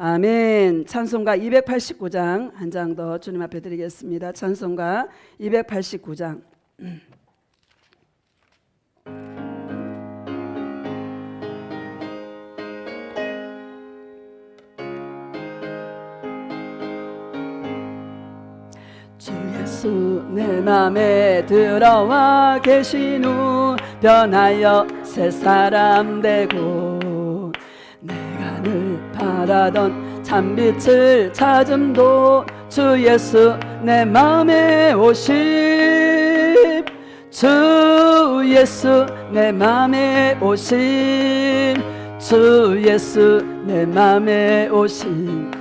아멘. 찬송가 289장 한 장 더 주님 앞에 드리겠습니다. 찬송가 289장. 주 예수 내 맘에 들어와 계신 후 변하여 새 사람 되고 내가 늘 바라던 참빛을 찾음도 주 예수 내 맘에 오심 주 예수 내 맘에 오심 주 예수 내 맘에 오심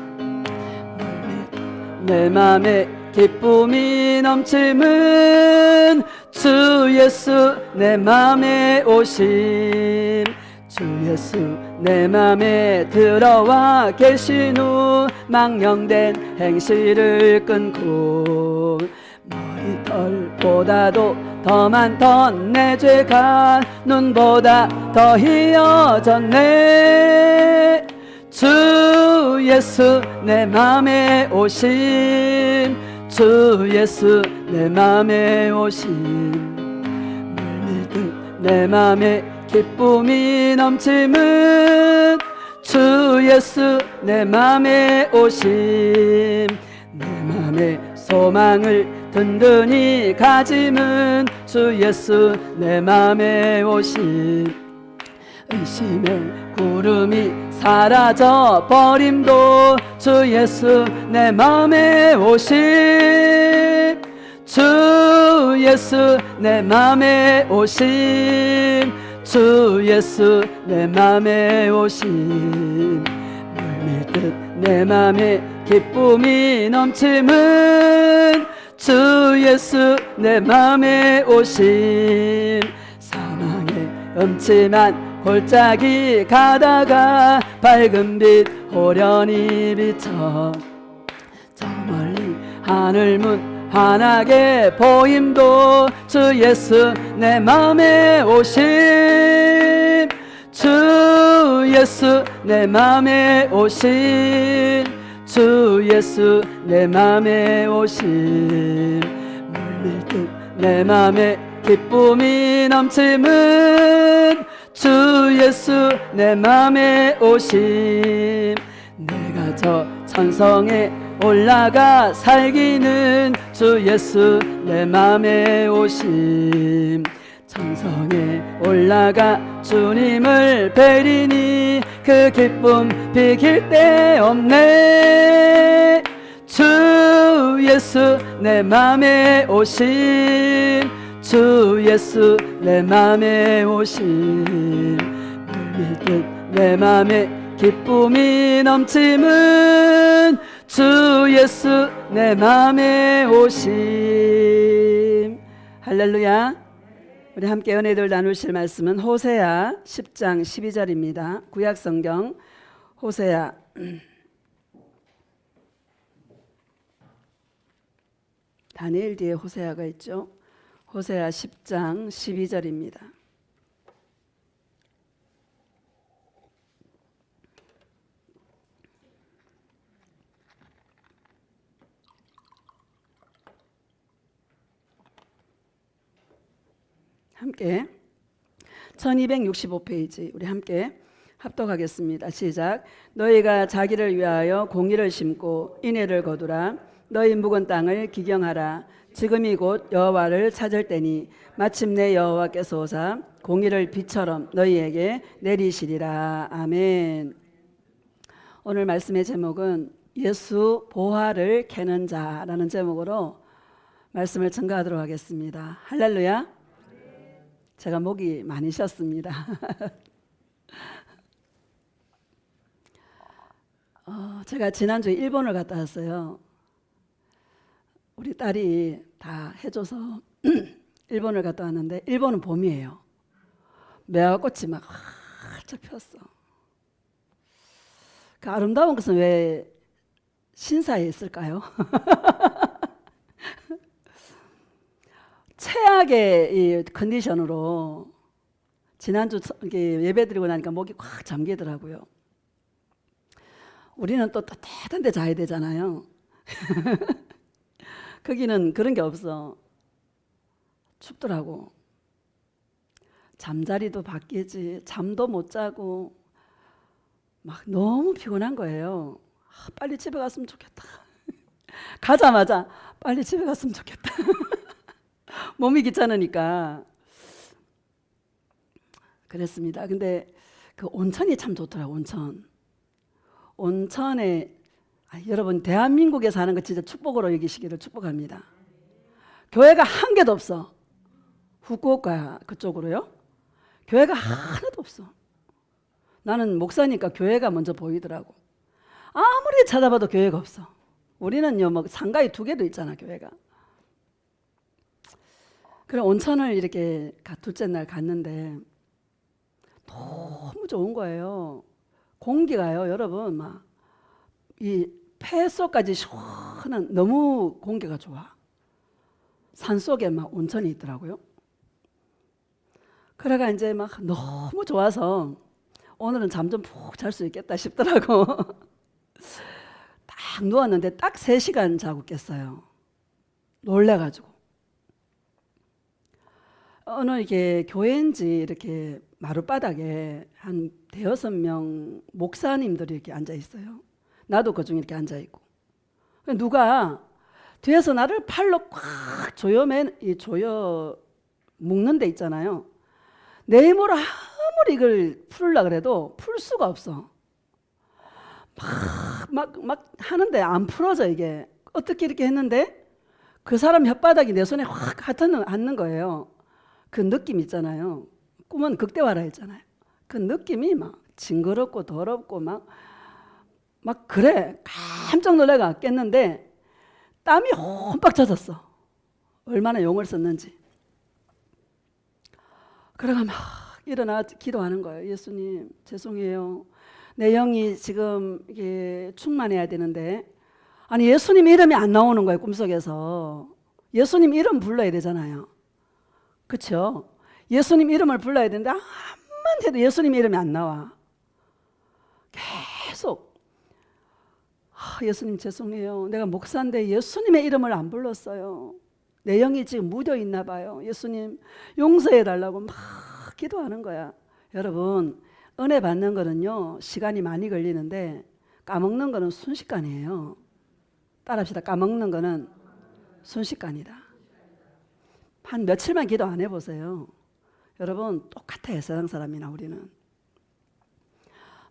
내 맘에 기쁨이 넘치는 주 예수 내 맘에 오심 주 예수 내 맘에 들어와 계신 후 망령된 행실을 끊고 머리털보다도 더 많던 내 죄가 눈보다 더 희어졌네 주 예수 내 맘에 오심 주 예수 내 맘에 오심 물밀듯 내 맘에 기쁨이 넘치는 주 예수 내 맘에 오심 내 맘에 소망을 든든히 가짐은 주 예수 내 맘에 오심 의심의 구름이 사라져 버림도 주 예수 내 맘에 오심 주 예수 내 맘에 오심 주 예수 내 맘에 오심 물밀듯 내 맘에 기쁨이 넘치는 주 예수 내 맘에 오심 사망의 음침한 골짜기 가다가 밝은 빛 호련히 비쳐 저 멀리 하늘문 환하게 보임도 주 예수 내 맘에 오심 주 예수 내 맘에 오심 주 예수 내 맘에 오심 물밀듯 내 맘에 기쁨이 넘치는 주 예수 내 맘에 오심 내가 저 천성에 올라가 살기는 주 예수 내 맘에 오심 천성에 올라가 주님을 뵈리니 그 기쁨 비길 데 없네 주 예수 내 맘에 오심 주 예수 내 맘에 오심 물밀듯 내 맘에 기쁨이 넘치는 주 예수 내 맘에 오심 할렐루야. 우리 함께 은혜를 나누실 말씀은 호세아 10장 12절입니다. 구약성경 호세아 다니엘 뒤에 호세아가 있죠. 호세아 10장 12절입니다. 함께 1265페이지 우리 함께 합독하겠습니다. 시작. 너희가 자기를 위하여 공의를 심고 인애를 거두라. 너희 묵은 땅을 기경하라. 지금이 곧 여호와를 찾을 때니 마침내 여호와께서 오사 공의를 비처럼 너희에게 내리시리라. 아멘. 오늘 말씀의 제목은 예수 보화를 캐는 자라는 제목으로 말씀을 증거하도록 하겠습니다. 할렐루야. 제가 목이 많이 쉬었습니다. 제가 지난주에 일본을 갔다 왔어요. 우리 딸이 다 해줘서 일본을 갔다 왔는데 일본은 봄이에요. 매화꽃이 막 활짝 폈어. 그 아름다운 것은 왜 신사에 있을까요? 최악의 이 컨디션으로 지난주 예배 드리고 나니까 목이 꽉 잠기더라고요. 우리는 또 따뜻한 데 자야 되잖아요. 거기는 그런 게 없어. 춥더라고. 잠자리도 바뀌지, 잠도 못 자고 막 너무 피곤한 거예요. 빨리 집에 갔으면 좋겠다. 가자마자 빨리 집에 갔으면 좋겠다. 몸이 귀찮으니까 그랬습니다. 근데 그 온천이 참 좋더라고. 온천에 여러분 대한민국에 사는 거 진짜 축복으로 여기시기를 축복합니다. 교회가 한 개도 없어. 후쿠오카 그쪽으로요. 교회가 하나도 없어. 나는 목사니까 교회가 먼저 보이더라고. 아무리 찾아봐도 교회가 없어. 우리는요 뭐 상가에 2개도 있잖아 교회가. 그래 온천을 이렇게 둘째 날 갔는데 너무 좋은 거예요. 공기가요 여러분 막 이 폐속까지 시원한 너무 공기가 좋아. 산속에 막 온천이 있더라고요. 그래가 이제 막 너무 좋아서 오늘은 잠 좀 푹 잘 수 있겠다 싶더라고. 딱 누웠는데 딱 3시간 자고 깼어요. 놀래가지고. 어느 이게 교회인지 이렇게 마룻바닥에 한 5명 목사님들이 이렇게 앉아 있어요. 나도 그중에 이렇게 앉아 있고. 누가 뒤에서 나를 팔로 꽉 조여 묶는 데 있잖아요. 내 힘으로 아무리 이걸 풀으려고 그래도 풀 수가 없어. 막 하는데 안 풀어져 이게. 어떻게 이렇게 했는데 그 사람 혓바닥이 내 손에 확 앉는 거예요. 그 느낌 있잖아요. 꿈은 극대화라 했잖아요. 그 느낌이 막 징그럽고 더럽고 막 그래. 깜짝 놀래가 깼는데 땀이 홈빡 젖었어. 얼마나 용을 썼는지. 그래가 막 일어나 기도하는 거예요. 예수님 죄송해요. 내 영이 지금 이게 충만해야 되는데 아니 예수님 이름이 안 나오는 거예요. 꿈속에서. 예수님 이름 불러야 되잖아요. 그렇죠? 예수님 이름을 불러야 되는데 암만 해도 예수님 이름이 안 나와. 계속 예수님 죄송해요. 내가 목사인데 예수님의 이름을 안 불렀어요. 내 영이 지금 묻어 있나 봐요. 예수님 용서해 달라고 막 기도하는 거야. 여러분 은혜 받는 거는요 시간이 많이 걸리는데 까먹는 거는 순식간이에요. 따라합시다. 까먹는 거는 순식간이다. 한 며칠만 기도 안 해보세요. 여러분 똑같아요. 세상 사람이나 우리는.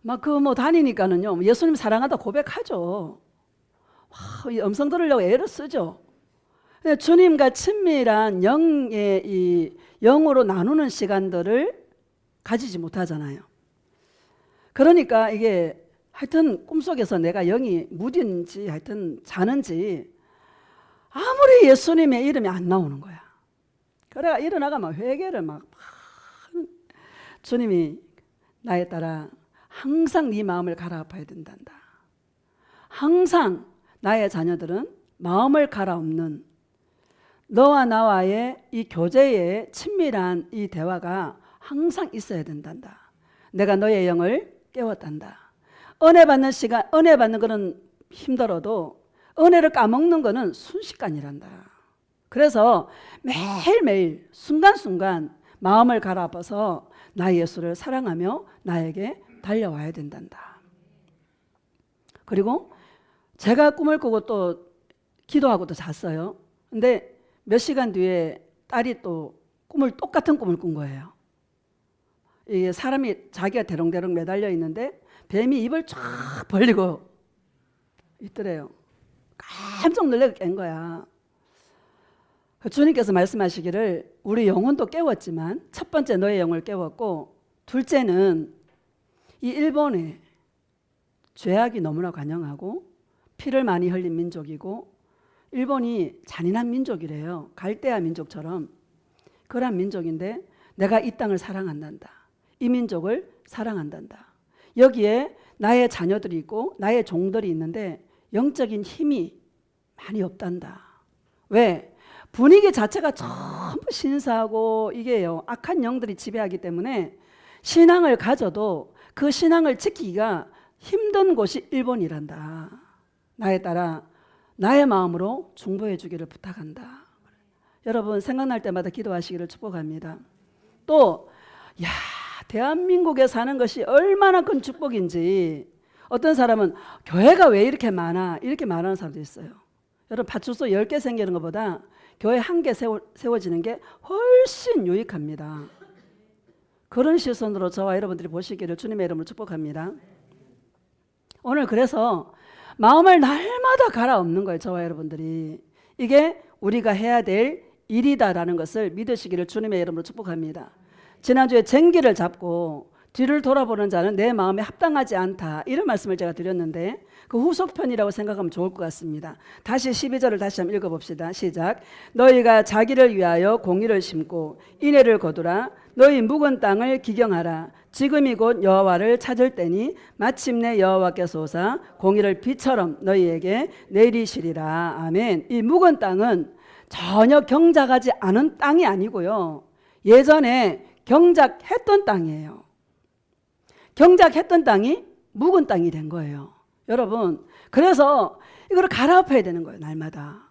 막 다니니까는요 예수님 사랑하다 고백하죠. 이 음성 들으려고 애를 쓰죠. 주님과 친밀한 이 영으로 나누는 시간들을 가지지 못하잖아요. 그러니까 이게 하여튼 꿈속에서 내가 영이 무딘지 하여튼 자는지 아무리 예수님의 이름이 안 나오는 거야. 그래가 일어나가 막 회개를 막 주님이 나에 따라 항상 네 마음을 갈아엎어야 된단다. 항상 나의 자녀들은 마음을 갈아엎는 너와 나와의 이 교제의 친밀한 이 대화가 항상 있어야 된단다. 내가 너의 영을 깨웠단다. 은혜 받는 시간, 은혜 받는 거는 힘들어도 은혜를 까먹는 거는 순식간이란다. 그래서 매일매일 순간순간 마음을 갈아엎어서 나 예수를 사랑하며 나에게 달려와야 된단다. 그리고 제가 꿈을 꾸고 또 기도하고도 잤어요. 근데 몇 시간 뒤에 딸이 또 똑같은 꿈을 꾼 거예요. 이게 사람이 자기가 대롱대롱 매달려 있는데 뱀이 입을 쫙 벌리고 있더래요. 깜짝 놀라게 깬 거야. 주님께서 말씀하시기를 우리 영혼도 깨웠지만 첫 번째 너의 영을 깨웠고 둘째는 이 일본에 죄악이 너무나 관영하고 피를 많이 흘린 민족이고 일본이 잔인한 민족이래요. 갈대아 민족처럼 그런 민족인데 내가 이 땅을 사랑한단다. 이 민족을 사랑한단다. 여기에 나의 자녀들이 있고 나의 종들이 있는데 영적인 힘이 많이 없단다. 왜? 분위기 자체가 전부 신사하고 이게요 악한 영들이 지배하기 때문에 신앙을 가져도 그 신앙을 지키기가 힘든 곳이 일본이란다. 나에 따라 나의 마음으로 중보해 주기를 부탁한다. 여러분 생각날 때마다 기도하시기를 축복합니다. 또 대한민국에 사는 것이 얼마나 큰 축복인지 어떤 사람은 교회가 왜 이렇게 많아? 이렇게 말하는 사람도 있어요. 여러분 파출소 10개 생기는 것보다 교회 1개 세워지는 게 훨씬 유익합니다. 그런 시선으로 저와 여러분들이 보시기를 주님의 이름으로 축복합니다. 오늘 그래서 마음을 날마다 갈아엎는 거예요. 저와 여러분들이. 이게 우리가 해야 될 일이다라는 것을 믿으시기를 주님의 이름으로 축복합니다. 지난주에 쟁기를 잡고 뒤를 돌아보는 자는 내 마음에 합당하지 않다, 이런 말씀을 제가 드렸는데 그 후속편이라고 생각하면 좋을 것 같습니다. 다시 12절을 다시 한번 읽어봅시다. 시작. 너희가 자기를 위하여 공의를 심고 인애를 거두라. 너희 묵은 땅을 기경하라. 지금이 곧 여호와를 찾을 때니 마침내 여호와께서 오사 공의를 비처럼 너희에게 내리시리라. 아멘. 이 묵은 땅은 전혀 경작하지 않은 땅이 아니고요, 예전에 경작했던 땅이에요. 경작했던 땅이 묵은 땅이 된 거예요. 여러분, 그래서 이걸 갈아엎어야 되는 거예요. 날마다.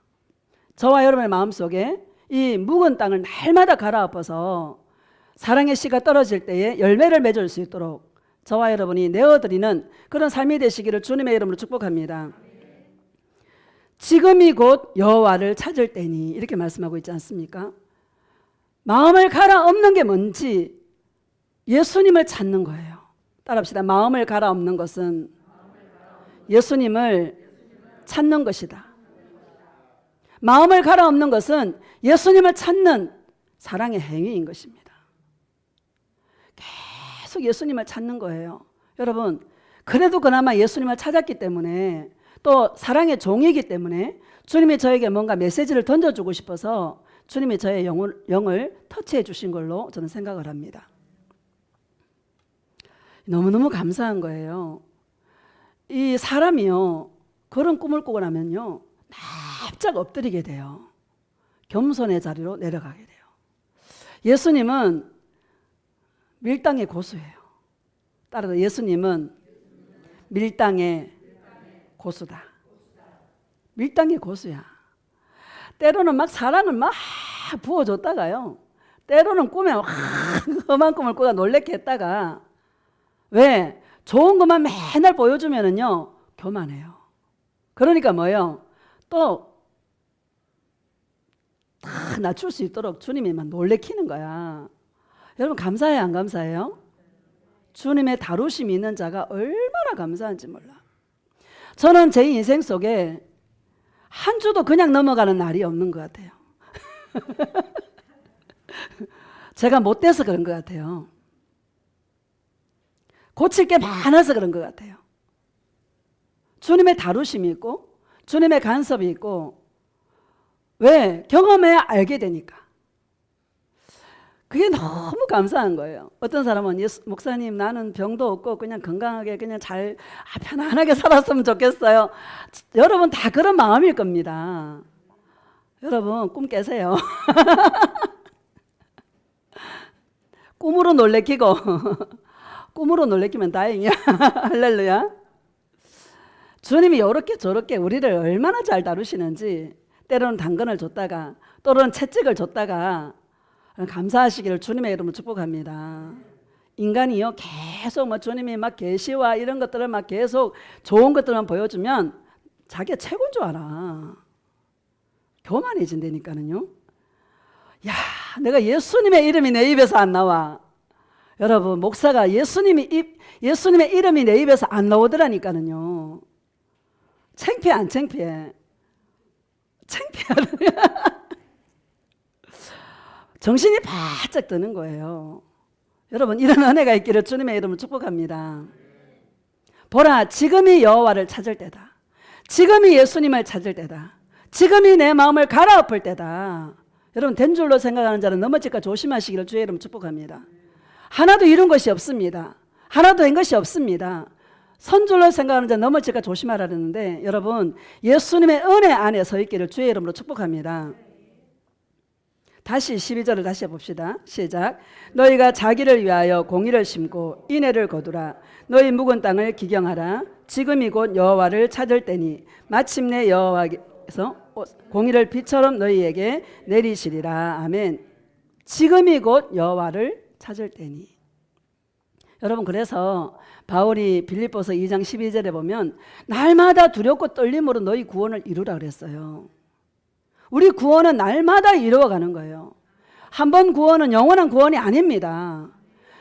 저와 여러분의 마음속에 이 묵은 땅을 날마다 갈아엎어서 사랑의 씨가 떨어질 때에 열매를 맺을 수 있도록 저와 여러분이 내어드리는 그런 삶이 되시기를 주님의 이름으로 축복합니다. 지금이 곧 여호와를 찾을 때니, 이렇게 말씀하고 있지 않습니까? 마음을 갈아엎는 게 뭔지 예수님을 찾는 거예요. 따라합시다. 마음을 갈아엎는 것은 예수님을 찾는 것이다. 마음을 갈아엎는 것은 예수님을 찾는 사랑의 행위인 것입니다. 계속 예수님을 찾는 거예요. 여러분, 그래도 그나마 예수님을 찾았기 때문에, 또 사랑의 종이기 때문에 주님이 저에게 뭔가 메시지를 던져주고 싶어서 주님이 저의 영을 터치해 주신 걸로 저는 생각을 합니다. 너무너무 감사한 거예요. 이 사람이요, 그런 꿈을 꾸고 나면요 납작 엎드리게 돼요. 겸손의 자리로 내려가게 돼요. 예수님은 밀당의 고수예요. 따라서 예수님은 밀당의 고수다. 밀당의 고수야. 때로는 막 사랑을 막 부어줬다가요, 때로는 꿈에 험한 꿈을 꾸다 놀래게 했다가, 왜? 좋은 것만 맨날 보여주면은요 교만해요. 그러니까 뭐예요? 또 다 낮출 수 있도록 주님이 막 놀래키는 거야. 여러분 감사해요, 안 감사해요? 주님의 다루심이 있는 자가 얼마나 감사한지 몰라. 저는 제 인생 속에 한 주도 그냥 넘어가는 날이 없는 것 같아요. 제가 못돼서 그런 것 같아요. 고칠 게 많아서 그런 것 같아요. 주님의 다루심이 있고 주님의 간섭이 있고, 왜? 경험해야 알게 되니까. 그게 너무 감사한 거예요. 어떤 사람은 목사님 나는 병도 없고 그냥 건강하게 그냥 잘 편안하게 살았으면 좋겠어요. 여러분 다 그런 마음일 겁니다. 여러분 꿈 깨세요. 꿈으로 놀래키고 꿈으로 놀래키면 다행이야. 할렐루야. 주님이 이렇게 저렇게 우리를 얼마나 잘 다루시는지, 때로는 당근을 줬다가 또는 채찍을 줬다가 감사하시기를 주님의 이름으로 축복합니다. 인간이요 계속 뭐 주님이 막 계시와 이런 것들을 막 계속 좋은 것들만 보여주면 자기가 최고인 줄 알아. 교만해진다니까는요. 야, 내가 예수님의 이름이 내 입에서 안 나와. 여러분, 목사가 예수님의 이름이 내 입에서 안 나오더라니까는요. 창피해, 안 창피해? 창피하네. 정신이 바짝 드는 거예요. 여러분, 이런 은혜가 있기를 주님의 이름으로 축복합니다. 보라, 지금이 여호와를 찾을 때다. 지금이 예수님을 찾을 때다. 지금이 내 마음을 갈아엎을 때다. 여러분, 된 줄로 생각하는 자는 넘어질까 조심하시기를 주의 이름 축복합니다. 하나도 이룬 것이 없습니다. 하나도 된 것이 없습니다. 선줄로 생각하는 자는 넘어질까 조심하라는데, 여러분 예수님의 은혜 안에 서 있기를 주의 이름으로 축복합니다. 다시 12절을 다시 해봅시다. 시작. 너희가 자기를 위하여 공의를 심고 인애를 거두라. 너희 묵은 땅을 기경하라. 지금이 곧 여호와를 찾을 때니 마침내 여호와께서 공의를 비처럼 너희에게 내리시리라. 아멘. 지금이 곧 여호와를 찾을 때니. 여러분, 그래서 바울이 빌립보서 2장 12절에 보면 날마다 두렵고 떨림으로 너희 구원을 이루라 그랬어요. 우리 구원은 날마다 이루어가는 거예요. 한 번 구원은 영원한 구원이 아닙니다.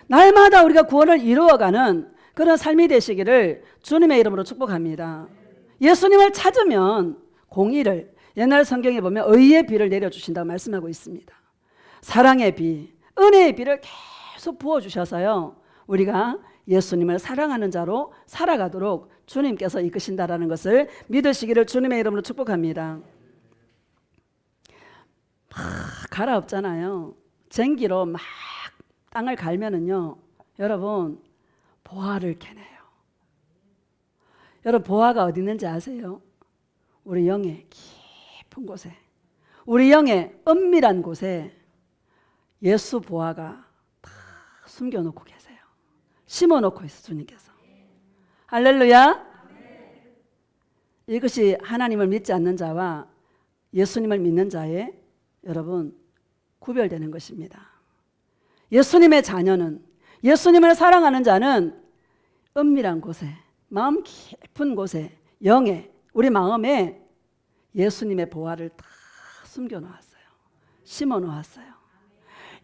날마다 우리가 구원을 이루어가는 그런 삶이 되시기를 주님의 이름으로 축복합니다. 예수님을 찾으면 공의를, 옛날 성경에 보면 의의 비를 내려주신다고 말씀하고 있습니다. 사랑의 비, 은혜의 비를 계속 부어주셔서요, 우리가 예수님을 사랑하는 자로 살아가도록 주님께서 이끄신다라는 것을 믿으시기를 주님의 이름으로 축복합니다. 갈아엎잖아요. 쟁기로 막 땅을 갈면은요, 여러분, 보화를 캐내요. 여러분, 보화가 어디 있는지 아세요? 우리 영의 깊은 곳에, 우리 영의 은밀한 곳에 예수 보화가 다 숨겨놓고 계세요. 심어놓고 있어, 주님께서. 할렐루야. 이것이 하나님을 믿지 않는 자와 예수님을 믿는 자의, 여러분, 구별되는 것입니다. 예수님의 자녀는, 예수님을 사랑하는 자는 은밀한 곳에, 마음 깊은 곳에, 영에, 우리 마음에 예수님의 보화를 다 숨겨놓았어요. 심어놓았어요.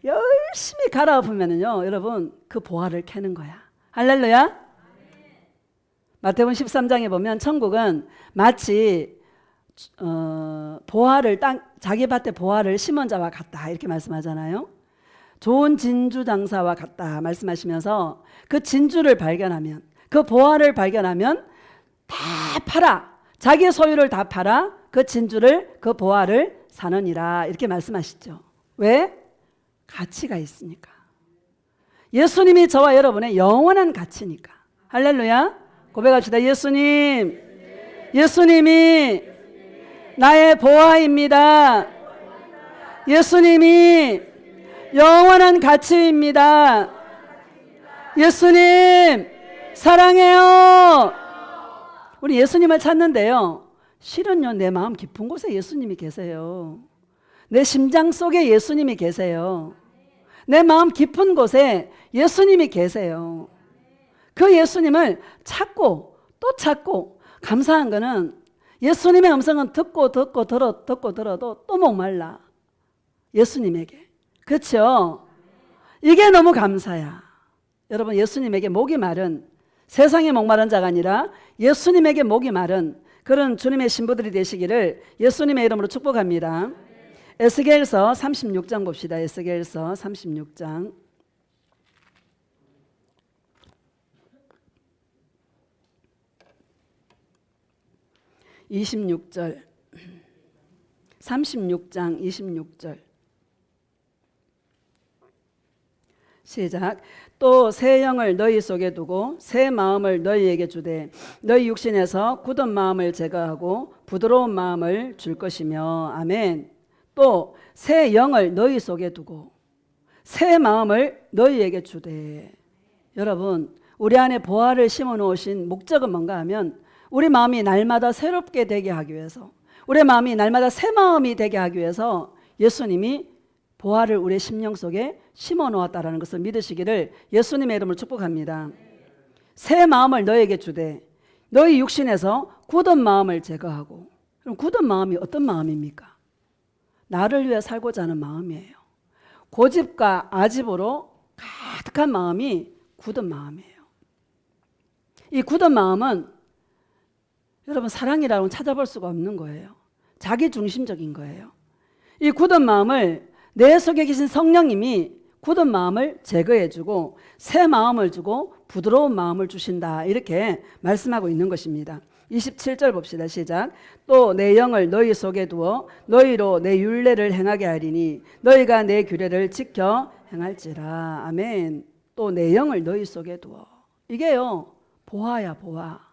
열심히 갈아엎으면요, 여러분, 그 보화를 캐는 거야. 할렐루야. 마태복음 13장에 보면 천국은 마치 보화를 자기 밭에 보화를 심은 자와 같다, 이렇게 말씀하잖아요. 좋은 진주 장사와 같다 말씀하시면서 그 진주를 발견하면, 그 보화를 발견하면 다 팔아, 자기의 소유를 다 팔아 그 진주를, 그 보화를 사느니라, 이렇게 말씀하시죠. 왜? 가치가 있으니까. 예수님이 저와 여러분의 영원한 가치니까. 할렐루야. 고백합시다. 예수님, 예수님이 나의 보화입니다. 예수님이 영원한 가치입니다. 예수님 사랑해요. 우리 예수님을 찾는데요, 실은요, 내 마음 깊은 곳에 예수님이 계세요. 내 심장 속에 예수님이 계세요. 내 마음 깊은 곳에 예수님이 계세요. 그 예수님을 찾고 또 찾고, 감사한 거는 예수님의 음성은 듣고 들어도 또 목말라. 예수님에게. 그렇죠? 이게 너무 감사야. 여러분, 예수님에게 목이 마른, 세상에 목마른 자가 아니라 예수님에게 목이 마른 그런 주님의 신부들이 되시기를 예수님의 이름으로 축복합니다. 에스겔서 36장 봅시다. 에스겔서 36장 26절, 36장 26절. 시작. 또 새 영을 너희 속에 두고 새 마음을 너희에게 주되 너희 육신에서 굳은 마음을 제거하고 부드러운 마음을 줄 것이며. 아멘. 또 새 영을 너희 속에 두고 새 마음을 너희에게 주되. 여러분, 우리 안에 보화를 심어 놓으신 목적은 뭔가 하면 우리 마음이 날마다 새롭게 되게 하기 위해서, 우리 마음이 날마다 새 마음이 되게 하기 위해서 예수님이 보화를 우리의 심령 속에 심어 놓았다라는 것을 믿으시기를 예수님의 이름으로 축복합니다. 새 마음을 너에게 주되 너희 육신에서 굳은 마음을 제거하고. 그럼 굳은 마음이 어떤 마음입니까? 나를 위해 살고자 하는 마음이에요. 고집과 아집으로 가득한 마음이 굳은 마음이에요. 이 굳은 마음은 여러분, 사랑이라고는 찾아볼 수가 없는 거예요. 자기 중심적인 거예요. 이 굳은 마음을 내 속에 계신 성령님이 굳은 마음을 제거해주고 새 마음을 주고 부드러운 마음을 주신다, 이렇게 말씀하고 있는 것입니다. 27절 봅시다. 시작. 또 내 영을 너희 속에 두어 너희로 내 율례를 행하게 하리니 너희가 내 규례를 지켜 행할지라. 아멘. 또 내 영을 너희 속에 두어. 이게요, 보화야, 보화.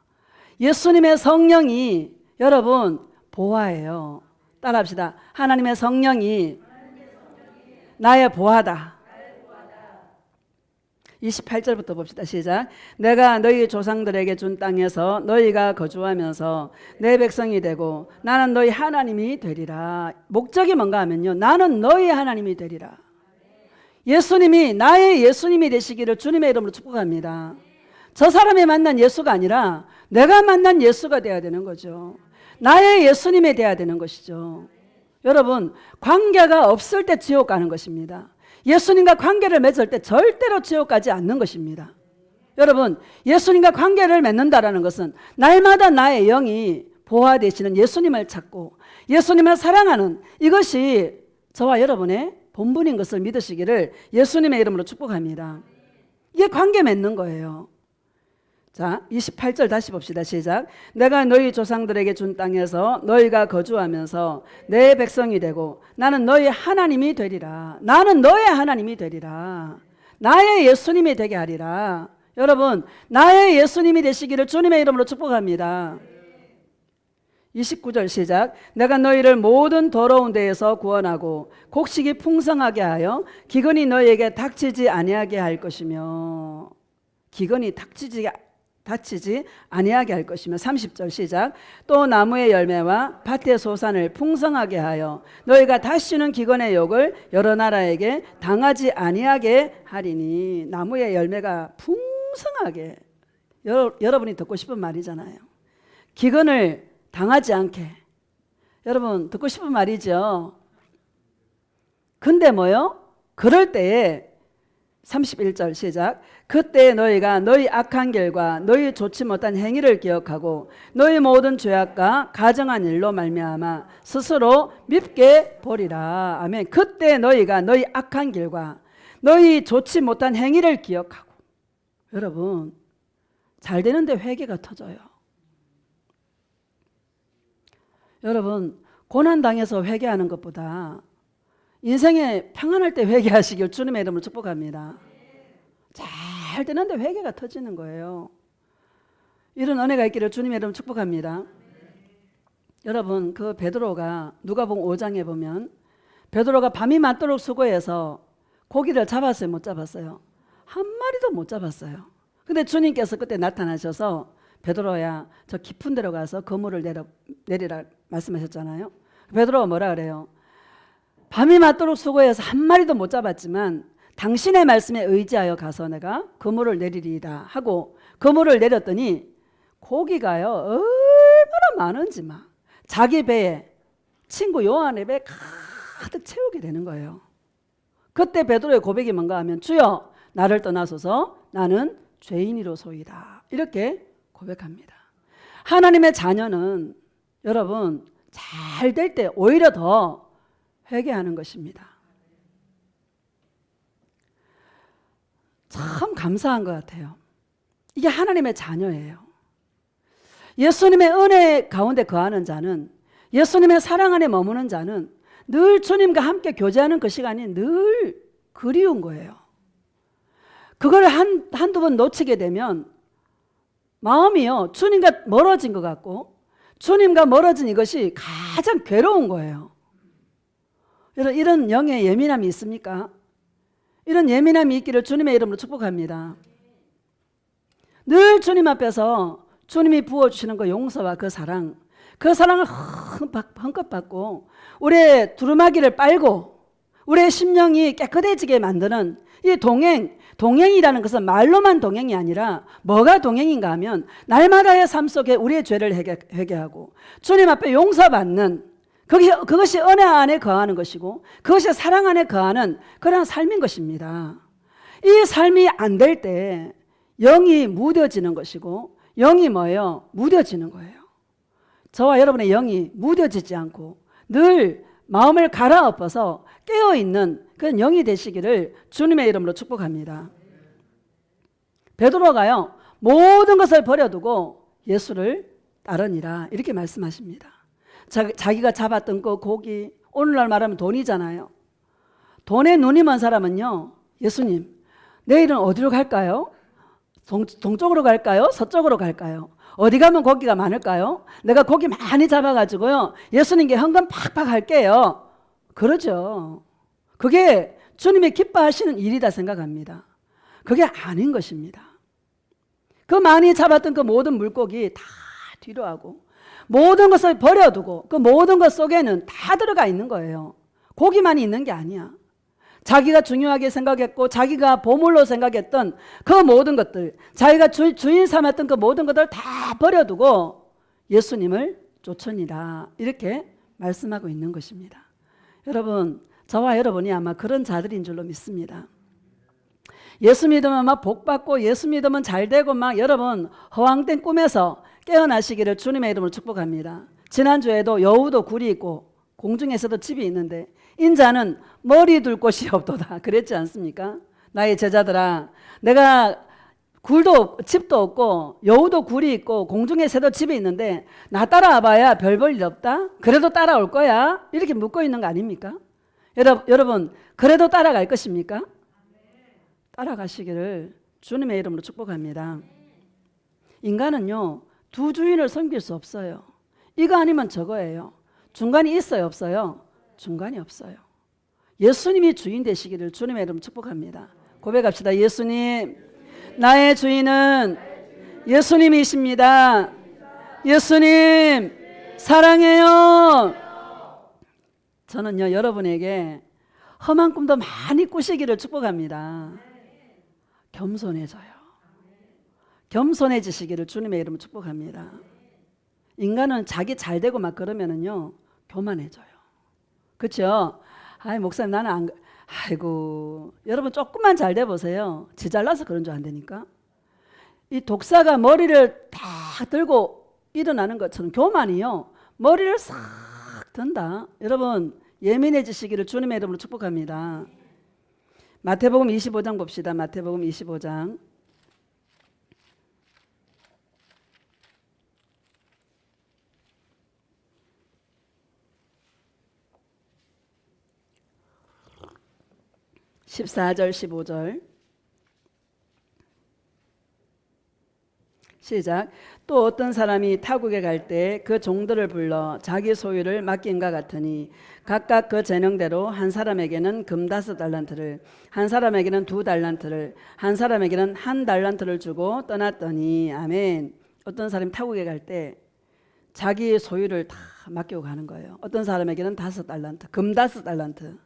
예수님의 성령이 여러분 보화예요. 따라합시다. 하나님의 성령이 나의 보화다. 28절부터 봅시다. 시작. 내가 너희 조상들에게 준 땅에서 너희가 거주하면서 내 백성이 되고 나는 너희 하나님이 되리라. 목적이 뭔가 하면요, 나는 너희 하나님이 되리라. 예수님이 나의 예수님이 되시기를 주님의 이름으로 축복합니다. 저 사람이 만난 예수가 아니라 내가 만난 예수가 되어야 되는 거죠. 나의 예수님이 되어야 되는 것이죠. 여러분, 관계가 없을 때 지옥 가는 것입니다. 예수님과 관계를 맺을 때 절대로 지옥 가지 않는 것입니다. 여러분, 예수님과 관계를 맺는다라는 것은 날마다 나의 영이 보호되시는 예수님을 찾고 예수님을 사랑하는 이것이 저와 여러분의 본분인 것을 믿으시기를 예수님의 이름으로 축복합니다. 이게 관계 맺는 거예요. 자, 28절 다시 봅시다. 시작. 내가 너희 조상들에게 준 땅에서 너희가 거주하면서 내 백성이 되고 나는 너희 하나님이 되리라. 나는 너의 하나님이 되리라. 나의 예수님이 되게 하리라. 여러분, 나의 예수님이 되시기를 주님의 이름으로 축복합니다. 29절 시작. 내가 너희를 모든 더러운 데에서 구원하고 곡식이 풍성하게 하여 기근이 너희에게 닥치지 아니하게 할 것이며, 기근이 닥치지 아니하게 할 것이며. 30절 시작. 또 나무의 열매와 밭의 소산을 풍성하게 하여 너희가 다시는 기근의 욕을 여러 나라에게 당하지 아니하게 하리니. 나무의 열매가 풍성하게, 여러분이 듣고 싶은 말이잖아요. 기근을 당하지 않게. 여러분 듣고 싶은 말이죠. 근데 뭐요? 그럴 때에 31절 시작. 그때 너희가 너희 악한 길과 너희 좋지 못한 행위를 기억하고 너희 모든 죄악과 가정한 일로 말미암아 스스로 밉게 보리라. 아멘. 그때 너희가 너희 악한 길과 너희 좋지 못한 행위를 기억하고. 여러분, 잘 되는데 회개가 터져요. 여러분, 고난당해서 회개하는 것보다 인생에 평안할 때 회개하시길 주님의 이름으로 축복합니다. 잘 되는데 회개가 터지는 거예요. 이런 은혜가 있기를 주님의 이름으로 축복합니다. 여러분, 그 베드로가 누가복음 5장에 보면 베드로가 밤이 맞도록 수고해서 고기를 잡았어요, 못 잡았어요? 한 마리도 못 잡았어요. 근데 주님께서 그때 나타나셔서 베드로야, 저 깊은 데로 가서 그물을 내리라 말씀하셨잖아요. 베드로가 뭐라 그래요? 밤이 맞도록 수고해서 한 마리도 못 잡았지만 당신의 말씀에 의지하여 가서 내가 그물을 내리리이다 하고 그물을 내렸더니 고기가요 얼마나 많은지 막 자기 배에, 친구 요한의 배에 가득 채우게 되는 거예요. 그때 베드로의 고백이 뭔가 하면 주여 나를 떠나소서 나는 죄인이로소이다. 이렇게 고백합니다. 하나님의 자녀는 여러분 잘 될 때 오히려 더 회개하는 것입니다. 참 감사한 것 같아요. 이게 하나님의 자녀예요. 예수님의 은혜 가운데 거하는 자는, 예수님의 사랑 안에 머무는 자는 늘 주님과 함께 교제하는 그 시간이 늘 그리운 거예요. 그걸 한두 번 놓치게 되면 마음이요 주님과 멀어진 것 같고 주님과 멀어진 이것이 가장 괴로운 거예요. 이런 영의 예민함이 있습니까? 이런 예민함이 있기를 주님의 이름으로 축복합니다. 늘 주님 앞에서 주님이 부어주시는 그 용서와 그 사랑을 흠껏 받고 우리의 두루마기를 빨고 우리의 심령이 깨끗해지게 만드는 이 동행이라는 것은 말로만 동행이 아니라 뭐가 동행인가 하면 날마다의 삶 속에 우리의 죄를 회개하고 주님 앞에 용서받는 그것이 은혜 안에 거하는 것이고 그것이 사랑 안에 거하는 그런 삶인 것입니다. 이 삶이 안 될 때 영이 무뎌지는 것이고 영이 뭐예요? 무뎌지는 거예요. 저와 여러분의 영이 무뎌지지 않고 늘 마음을 갈아엎어서 깨어있는 그런 영이 되시기를 주님의 이름으로 축복합니다. 베드로가요 모든 것을 버려두고 예수를 따르니라 이렇게 말씀하십니다. 자기가 잡았던 그 고기, 오늘날 말하면 돈이잖아요. 돈에 눈이 먼 사람은요 예수님 내일은 어디로 갈까요? 동쪽으로 갈까요? 서쪽으로 갈까요? 어디 가면 고기가 많을까요? 내가 고기 많이 잡아가지고요 예수님께 헌금 팍팍 할게요. 그러죠. 그게 주님이 기뻐하시는 일이다 생각합니다. 그게 아닌 것입니다. 그 많이 잡았던 그 모든 물고기 다 뒤로 하고 모든 것을 버려두고 그 모든 것 속에는 다 들어가 있는 거예요. 고기만 있는 게 아니야. 자기가 중요하게 생각했고 자기가 보물로 생각했던 그 모든 것들, 자기가 주인 삼았던 그 모든 것들 다 버려두고 예수님을 쫓으니라, 이렇게 말씀하고 있는 것입니다. 여러분, 저와 여러분이 아마 그런 자들인 줄로 믿습니다. 예수 믿으면 막 복받고 예수 믿으면 잘되고 막 여러분 허황된 꿈에서 깨어나시기를 주님의 이름으로 축복합니다. 지난주에도 여우도 굴이 있고 공중에서도 집이 있는데 인자는 머리 둘 곳이 없도다 그랬지 않습니까? 나의 제자들아, 내가 집도 없고 여우도 굴이 있고 공중에 새도 집이 있는데 나 따라와봐야 별 볼 일 없다? 그래도 따라올 거야? 이렇게 묻고 있는 거 아닙니까? 여러분 그래도 따라갈 것입니까? 따라가시기를 주님의 이름으로 축복합니다. 인간은요, 두 주인을 섬길 수 없어요. 이거 아니면 저거예요. 중간이 있어요, 없어요? 중간이 없어요. 예수님이 주인 되시기를 주님의 이름으로 축복합니다. 고백합시다. 예수님, 나의 주인은 예수님이십니다. 예수님 사랑해요. 저는요, 여러분에게 험한 꿈도 많이 꾸시기를 축복합니다. 겸손해져요. 겸손해지시기를 주님의 이름으로 축복합니다. 인간은 자기 잘되고 막 그러면은요, 교만해져요. 그렇죠? 아이, 목사님 나는 안, 아이고, 여러분 조금만 잘돼 보세요. 지 잘나서 그런 줄 안 되니까. 이 독사가 머리를 다 들고 일어나는 것처럼 교만이요, 머리를 싹 든다. 여러분 예민해지시기를 주님의 이름으로 축복합니다. 마태복음 25장 봅시다. 마태복음 25장 14절 15절 시작. 또 어떤 사람이 타국에 갈 때 그 종들을 불러 자기 소유를 맡긴과 같으니 각각 그 재능대로 한 사람에게는 금 5달란트를, 한 사람에게는 2달란트를, 한 사람에게는 1달란트를 주고 떠났더니. 아멘. 어떤 사람이 타국에 갈 때 자기 소유를 다 맡기고 가는 거예요. 어떤 사람에게는 5달란트, 금 5달란트,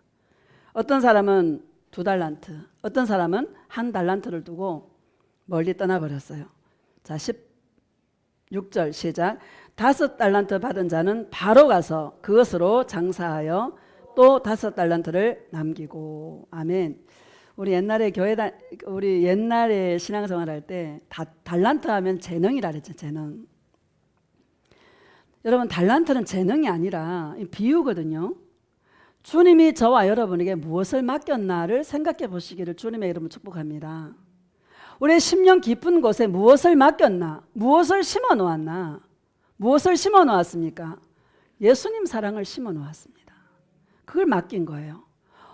어떤 사람은 2달란트, 어떤 사람은 1달란트를 두고 멀리 떠나버렸어요. 자, 16절 시작. 5달란트 받은 자는 바로 가서 그것으로 장사하여 또 5달란트를 남기고. 아멘. 우리 옛날에 신앙생활 할 때 달란트 하면 재능이라 그랬죠. 재능. 여러분, 달란트는 재능이 아니라 비유거든요. 주님이 저와 여러분에게 무엇을 맡겼나를 생각해 보시기를 주님의 이름으로 축복합니다. 우리의 심령 깊은 곳에 무엇을 맡겼나? 무엇을 심어 놓았나? 무엇을 심어 놓았습니까? 예수님 사랑을 심어 놓았습니다. 그걸 맡긴 거예요.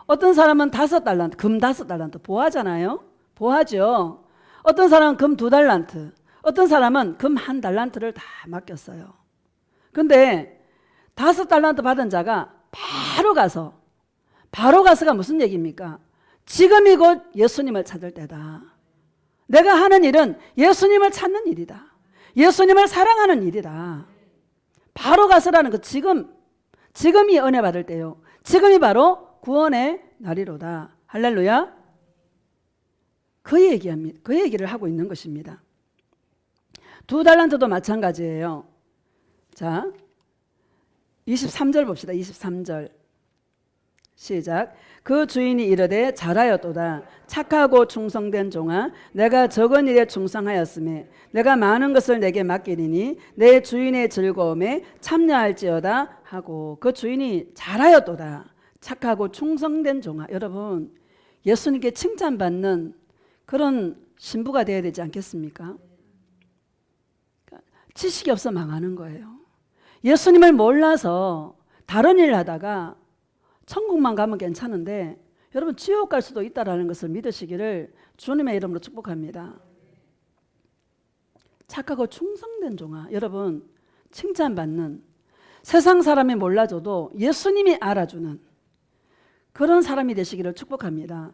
어떤 사람은 5달란트, 금 5달란트, 보하잖아요. 보하죠. 어떤 사람은 금 2달란트, 어떤 사람은 금 1달란트를 다 맡겼어요. 근데 5달란트 받은 자가 바로 가서가 무슨 얘기입니까? 지금이 곧 예수님을 찾을 때다. 내가 하는 일은 예수님을 찾는 일이다. 예수님을 사랑하는 일이다. 바로 가서라는 거, 지금이 은혜 받을 때요. 지금이 바로 구원의 날이로다. 할렐루야. 그 얘기합니다. 그 얘기를 하고 있는 것입니다. 2달란트도 마찬가지예요. 자, 23절 봅시다. 23절 시작. 그 주인이 이르되 잘하였도다. 착하고 충성된 종아, 내가 적은 일에 충성하였으며 내가 많은 것을 내게 맡기리니 내 주인의 즐거움에 참여할지어다 하고. 그 주인이 잘하였도다. 착하고 충성된 종아. 여러분, 예수님께 칭찬받는 그런 신부가 되어야 되지 않겠습니까? 지식이 없어 망하는 거예요. 예수님을 몰라서 다른 일을 하다가 천국만 가면 괜찮은데 여러분 지옥 갈 수도 있다는 것을 믿으시기를 주님의 이름으로 축복합니다. 착하고 충성된 종아. 여러분, 칭찬받는, 세상 사람이 몰라줘도 예수님이 알아주는 그런 사람이 되시기를 축복합니다.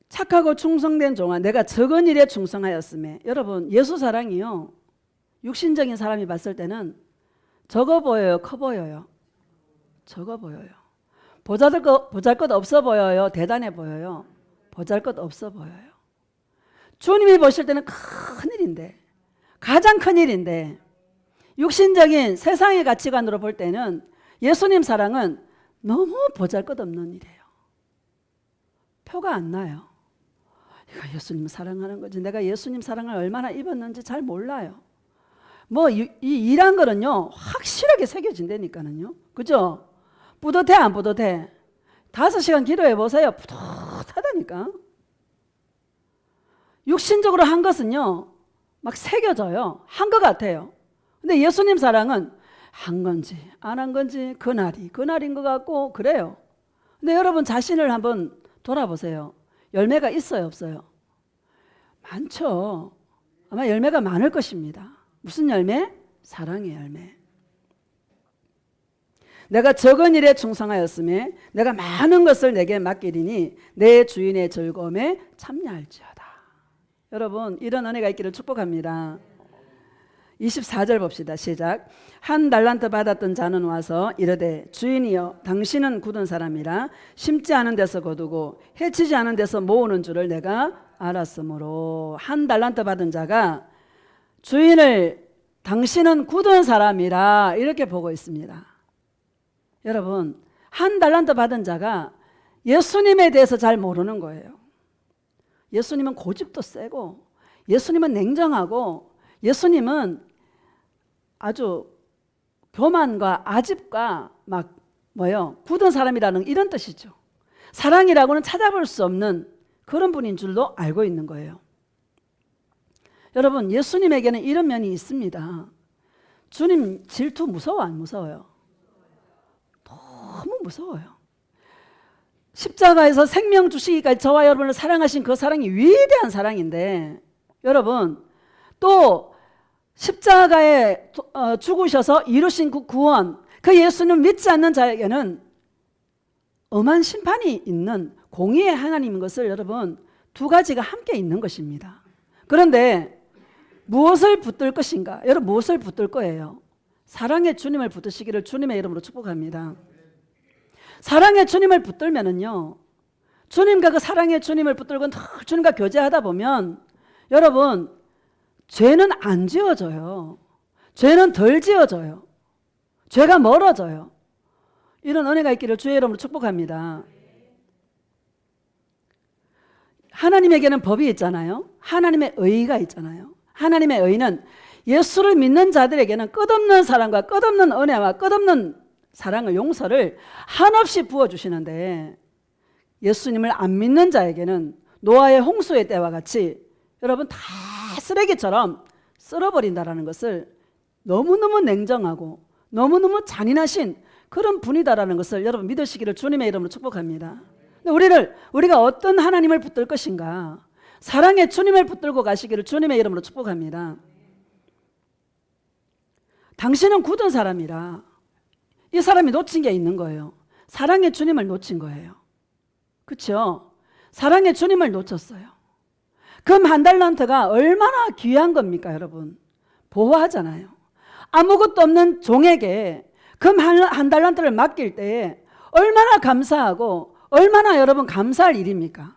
착하고 충성된 종아 내가 적은 일에 충성하였음에. 여러분 예수 사랑이요 육신적인 사람이 봤을 때는 적어 보여요, 커 보여요? 적어 보여요. 보잘것 없어 보여요, 대단해 보여요? 보잘것 없어 보여요. 주님이 보실 때는 큰일인데, 가장 큰일인데, 육신적인 세상의 가치관으로 볼 때는 예수님 사랑은 너무 보잘것없는 일이에요. 표가 안 나요. 이거 예수님 사랑하는 거지. 내가 예수님 사랑을 얼마나 입었는지 잘 몰라요. 뭐 이 일한 거는요 확실하게 새겨진다니까는요. 그죠? 뿌듯해 안 뿌듯해? 5시간 기도해 보세요. 뿌듯하다니까. 육신적으로 한 것은요 막 새겨져요. 한 것 같아요. 근데 예수님 사랑은 한 건지 안 한 건지 그날인 것 같고 그래요. 근데 여러분 자신을 한번 돌아보세요. 열매가 있어요, 없어요? 많죠. 아마 열매가 많을 것입니다. 무슨 열매? 사랑의 열매. 내가 적은 일에 충성하였음에 내가 많은 것을 내게 맡기리니 내 주인의 즐거움에 참여할지어다. 여러분 이런 은혜가 있기를 축복합니다. 24절 봅시다. 시작. 한 달란트 받았던 자는 와서 이르되 주인이여 당신은 굳은 사람이라 심지 않은 데서 거두고 해치지 않은 데서 모으는 줄을 내가 알았으므로. 한 달란트 받은 자가 주인을 당신은 굳은 사람이라 이렇게 보고 있습니다. 여러분 한 달란트 받은 자가 예수님에 대해서 잘 모르는 거예요. 예수님은 고집도 세고 예수님은 냉정하고 예수님은 아주 교만과 아집과 막 굳은 사람이라는 이런 뜻이죠. 사랑이라고는 찾아볼 수 없는 그런 분인 줄도 알고 있는 거예요. 여러분 예수님에게는 이런 면이 있습니다. 주님 질투 무서워 안 무서워요? 너무 무서워요. 십자가에서 생명 주시기까지 저와 여러분을 사랑하신 그 사랑이 위대한 사랑인데 여러분 또 십자가에 죽으셔서 이루신 그 구원, 그 예수님 믿지 않는 자에게는 엄한 심판이 있는 공의의 하나님인 것을 여러분 두 가지가 함께 있는 것입니다. 그런데 무엇을 붙들 것인가? 여러분 무엇을 붙들 거예요? 사랑의 주님을 붙드시기를 주님의 이름으로 축복합니다. 사랑의 주님을 붙들면은요 주님과 그 사랑의 주님을 붙들고 주님과 교제하다 보면 여러분 죄는 안 지어져요. 죄는 덜 지어져요. 죄가 멀어져요. 이런 은혜가 있기를 주의 이름으로 축복합니다. 하나님에게는 법이 있잖아요. 하나님의 의가 있잖아요. 하나님의 의는 예수를 믿는 자들에게는 끝없는 사랑과 끝없는 은혜와 끝없는 사랑을 용서를 한없이 부어주시는데 예수님을 안 믿는 자에게는 노아의 홍수의 때와 같이 여러분 다 쓰레기처럼 쓸어버린다라는 것을 너무너무 냉정하고 너무너무 잔인하신 그런 분이다라는 것을 여러분 믿으시기를 주님의 이름으로 축복합니다. 근데 우리가 어떤 하나님을 붙들 것인가? 사랑의 주님을 붙들고 가시기를 주님의 이름으로 축복합니다. 당신은 굳은 사람이라 이 사람이 놓친 게 있는 거예요. 사랑의 주님을 놓친 거예요. 그렇죠? 사랑의 주님을 놓쳤어요. 금 한 달란트가 얼마나 귀한 겁니까 여러분? 보호하잖아요. 아무것도 없는 종에게 금 한 달란트를 맡길 때에 얼마나 감사하고 얼마나 여러분 감사할 일입니까?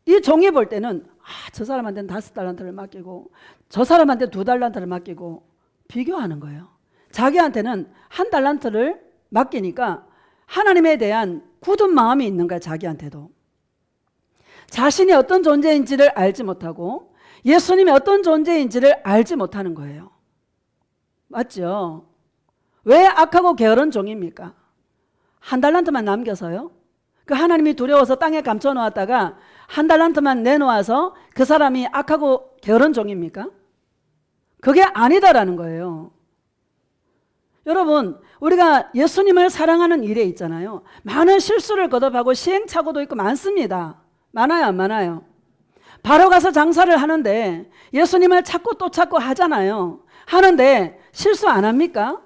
이 종이 볼 때는 저 사람한테는 5달란트를 맡기고 저 사람한테는 2달란트를 맡기고 비교하는 거예요. 자기한테는 1달란트를 맡기니까 하나님에 대한 굳은 마음이 있는 거야. 자기한테도. 자신이 어떤 존재인지를 알지 못하고 예수님이 어떤 존재인지를 알지 못하는 거예요. 맞죠? 왜 악하고 게으른 종입니까? 1달란트만 남겨서요? 그 하나님이 두려워서 땅에 감춰놓았다가 1달란트만 내놓아서 그 사람이 악하고 게으른 종입니까? 그게 아니다라는 거예요. 여러분 우리가 예수님을 사랑하는 일에 있잖아요. 많은 실수를 거듭하고 시행착오도 있고 많습니다. 많아요 안 많아요? 바로 가서 장사를 하는데 예수님을 찾고 또 찾고 하잖아요. 하는데 실수 안 합니까?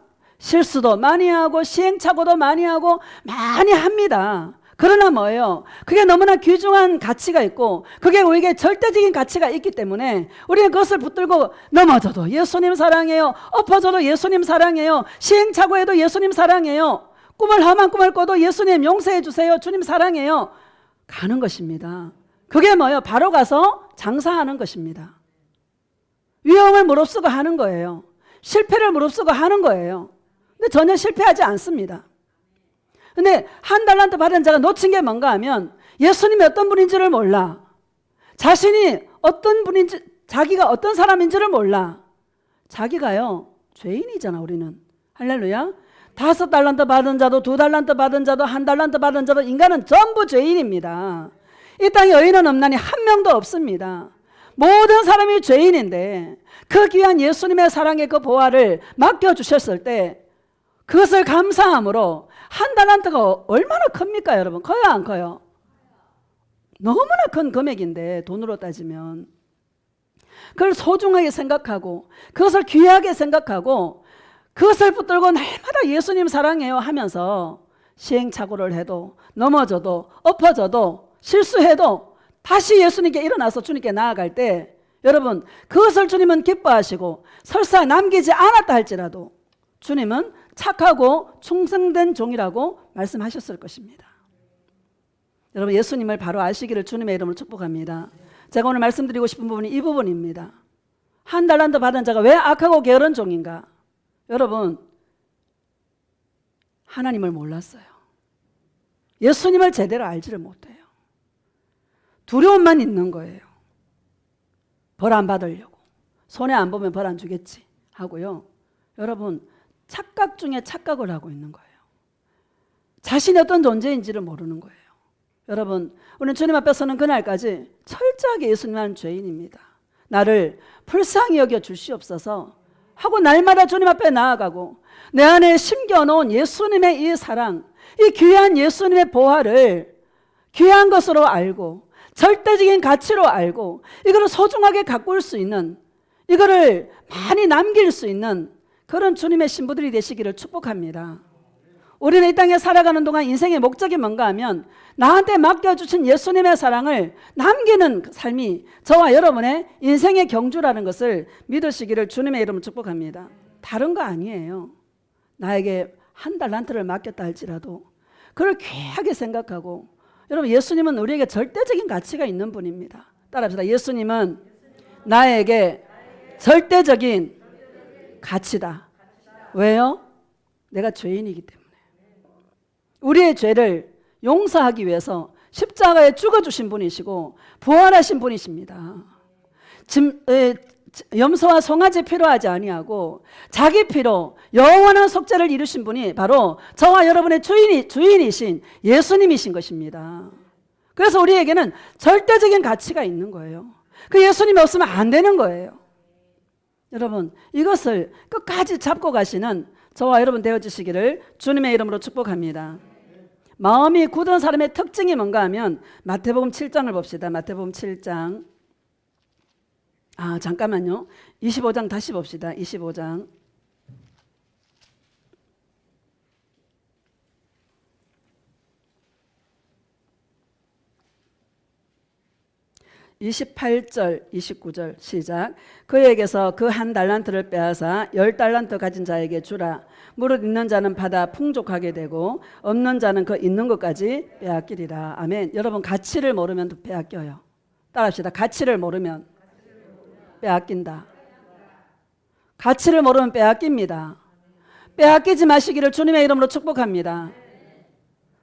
실수도 많이 하고 시행착오도 많이 하고 많이 합니다. 그러나 뭐예요? 그게 너무나 귀중한 가치가 있고 그게 우리에게 절대적인 가치가 있기 때문에 우리는 그것을 붙들고 넘어져도 예수님 사랑해요. 엎어져도 예수님 사랑해요. 시행착오해도 예수님 사랑해요. 꿈을 험한 꿈을 꿔도 예수님 용서해 주세요. 주님 사랑해요. 가는 것입니다. 그게 뭐예요? 바로 가서 장사하는 것입니다. 위험을 무릅쓰고 하는 거예요. 실패를 무릅쓰고 하는 거예요. 근데 전혀 실패하지 않습니다. 근데 한 달란트 받은 자가 놓친 게 뭔가 하면 예수님이 어떤 분인지를 몰라. 자신이 어떤 분인지, 자기가 어떤 사람인지를 몰라. 자기가요, 죄인이잖아, 우리는. 할렐루야. 5달란트 받은 자도 2달란트 받은 자도 1달란트 받은 자도 인간은 전부 죄인입니다. 이 땅에 의인은 없나니 한 명도 없습니다. 모든 사람이 죄인인데 그 귀한 예수님의 사랑의 그 보화를 맡겨주셨을 때 그것을 감사함으로 1달란트가 얼마나 큽니까 여러분? 커요 안 커요? 너무나 큰 금액인데 돈으로 따지면 그걸 소중하게 생각하고 그것을 귀하게 생각하고 그것을 붙들고 날마다 예수님 사랑해요 하면서 시행착오를 해도 넘어져도 엎어져도 실수해도 다시 예수님께 일어나서 주님께 나아갈 때 여러분 그것을 주님은 기뻐하시고 설사 남기지 않았다 할지라도 주님은 착하고 충성된 종이라고 말씀하셨을 것입니다. 여러분 예수님을 바로 아시기를 주님의 이름으로 축복합니다. 제가 오늘 말씀드리고 싶은 부분이 이 부분입니다. 1달란트 받은 자가 왜 악하고 게으른 종인가? 여러분 하나님을 몰랐어요. 예수님을 제대로 알지를 못해요. 두려움만 있는 거예요. 벌 안 받으려고. 손해 안 보면 벌 안 주겠지 하고요. 여러분 착각 중에 착각을 하고 있는 거예요. 자신이 어떤 존재인지를 모르는 거예요. 여러분 우리는 주님 앞에 서는 그날까지 철저하게 예수님만 죄인입니다. 나를 불쌍히 여겨 주시옵소서 하고 날마다 주님 앞에 나아가고 내 안에 심겨놓은 예수님의 이 사랑, 이 귀한 예수님의 보화를 귀한 것으로 알고 절대적인 가치로 알고 이거를 소중하게 가꿀 수 있는, 이거를 많이 남길 수 있는 그런 주님의 신부들이 되시기를 축복합니다. 우리는 이 땅에 살아가는 동안 인생의 목적이 뭔가 하면 나한테 맡겨주신 예수님의 사랑을 남기는 삶이 저와 여러분의 인생의 경주라는 것을 믿으시기를 주님의 이름으로 축복합니다. 다른 거 아니에요. 나에게 1달란트를 맡겼다 할지라도 그걸 귀하게 생각하고, 여러분 예수님은 우리에게 절대적인 가치가 있는 분입니다. 따라합시다. 예수님은 나에게 절대적인 가치다. 왜요? 내가 죄인이기 때문에. 우리의 죄를 용서하기 위해서 십자가에 죽어주신 분이시고 부활하신 분이십니다. 염소와 송아지 필요하지 아니하고 자기 피로 영원한 속죄를 이루신 분이 바로 저와 여러분의 주인이신 예수님이신 것입니다. 그래서 우리에게는 절대적인 가치가 있는 거예요. 그 예수님이 없으면 안 되는 거예요. 여러분 이것을 끝까지 잡고 가시는 저와 여러분 되어주시기를 주님의 이름으로 축복합니다. 마음이 굳은 사람의 특징이 뭔가 하면 마태복음 7장을 봅시다. 마태복음 7장. 잠깐만요. 25장 다시 봅시다. 25장. 28절 29절 시작. 그에게서 그 1달란트를 빼앗아 10달란트 가진 자에게 주라. 무릇 있는 자는 받아 풍족하게 되고 없는 자는 그 있는 것까지 빼앗기리라. 아멘. 여러분 가치를 모르면 빼앗겨요. 따라합시다. 가치를 모르면 빼앗긴다. 가치를 모르면 빼앗깁니다. 빼앗기지 마시기를 주님의 이름으로 축복합니다.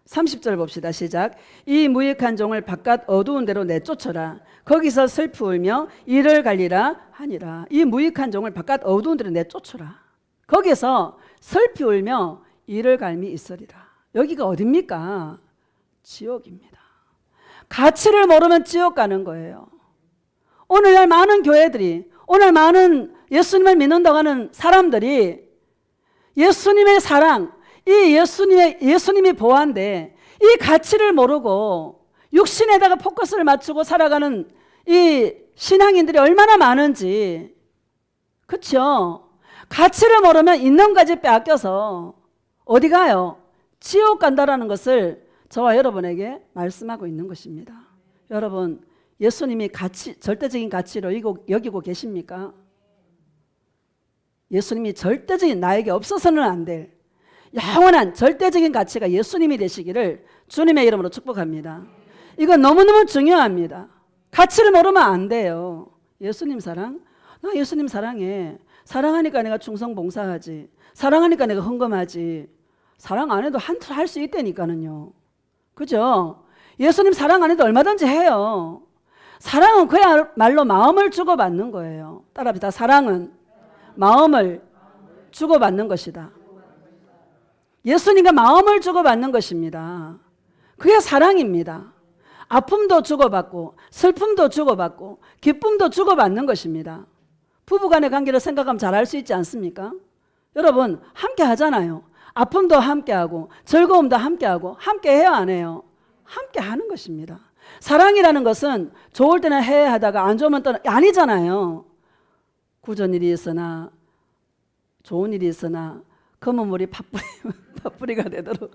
30절 봅시다. 시작. 이 무익한 종을 바깥 어두운 데로 내쫓아라. 거기서 슬피 울며 이를 갈리라 하니라. 이 무익한 종을 바깥 어두운 데로 내쫓아라. 거기서 슬피 울며 이를 갈미 있으리라. 여기가 어딥니까? 지옥입니다. 가치를 모르면 지옥 가는 거예요. 오늘날 많은 교회들이, 오늘 많은 예수님을 믿는다고 하는 사람들이 예수님의 사랑, 이 예수님이 보호한데 이 가치를 모르고 육신에다가 포커스를 맞추고 살아가는 이 신앙인들이 얼마나 많은지. 그렇죠? 가치를 모르면 있는 가지 빼앗겨서 어디 가요? 지옥 간다라는 것을 저와 여러분에게 말씀하고 있는 것입니다. 여러분, 예수님이 가치, 절대적인 가치로 여기고 계십니까? 예수님이 절대적인, 나에게 없어서는 안 될 영원한 절대적인 가치가 예수님이 되시기를 주님의 이름으로 축복합니다. 이건 너무너무 중요합니다. 가치를 모르면 안 돼요. 예수님 사랑? 나 예수님 사랑해. 사랑하니까 내가 충성봉사하지. 사랑하니까 내가 헌금하지. 사랑 안 해도 할 수 있다니까는요. 그죠? 예수님 사랑 안 해도 얼마든지 해요. 사랑은 그야말로 마음을 주고받는 거예요. 따라합시다. 사랑은 마음을 주고받는 것이다. 예수님과 마음을 주고받는 것입니다. 그게 사랑입니다. 아픔도 주고받고 슬픔도 주고받고 기쁨도 주고받는 것입니다. 부부간의 관계를 생각하면 잘 알 수 있지 않습니까? 여러분 함께 하잖아요. 아픔도 함께하고 즐거움도 함께하고 함께 해요 안 해요? 함께 하는 것입니다. 사랑이라는 것은 좋을 때는 해하다가 안 좋으면 또 아니잖아요. 굳은 일이 있으나 좋은 일이 있으나 검은 물이 팥뿌리가 되도록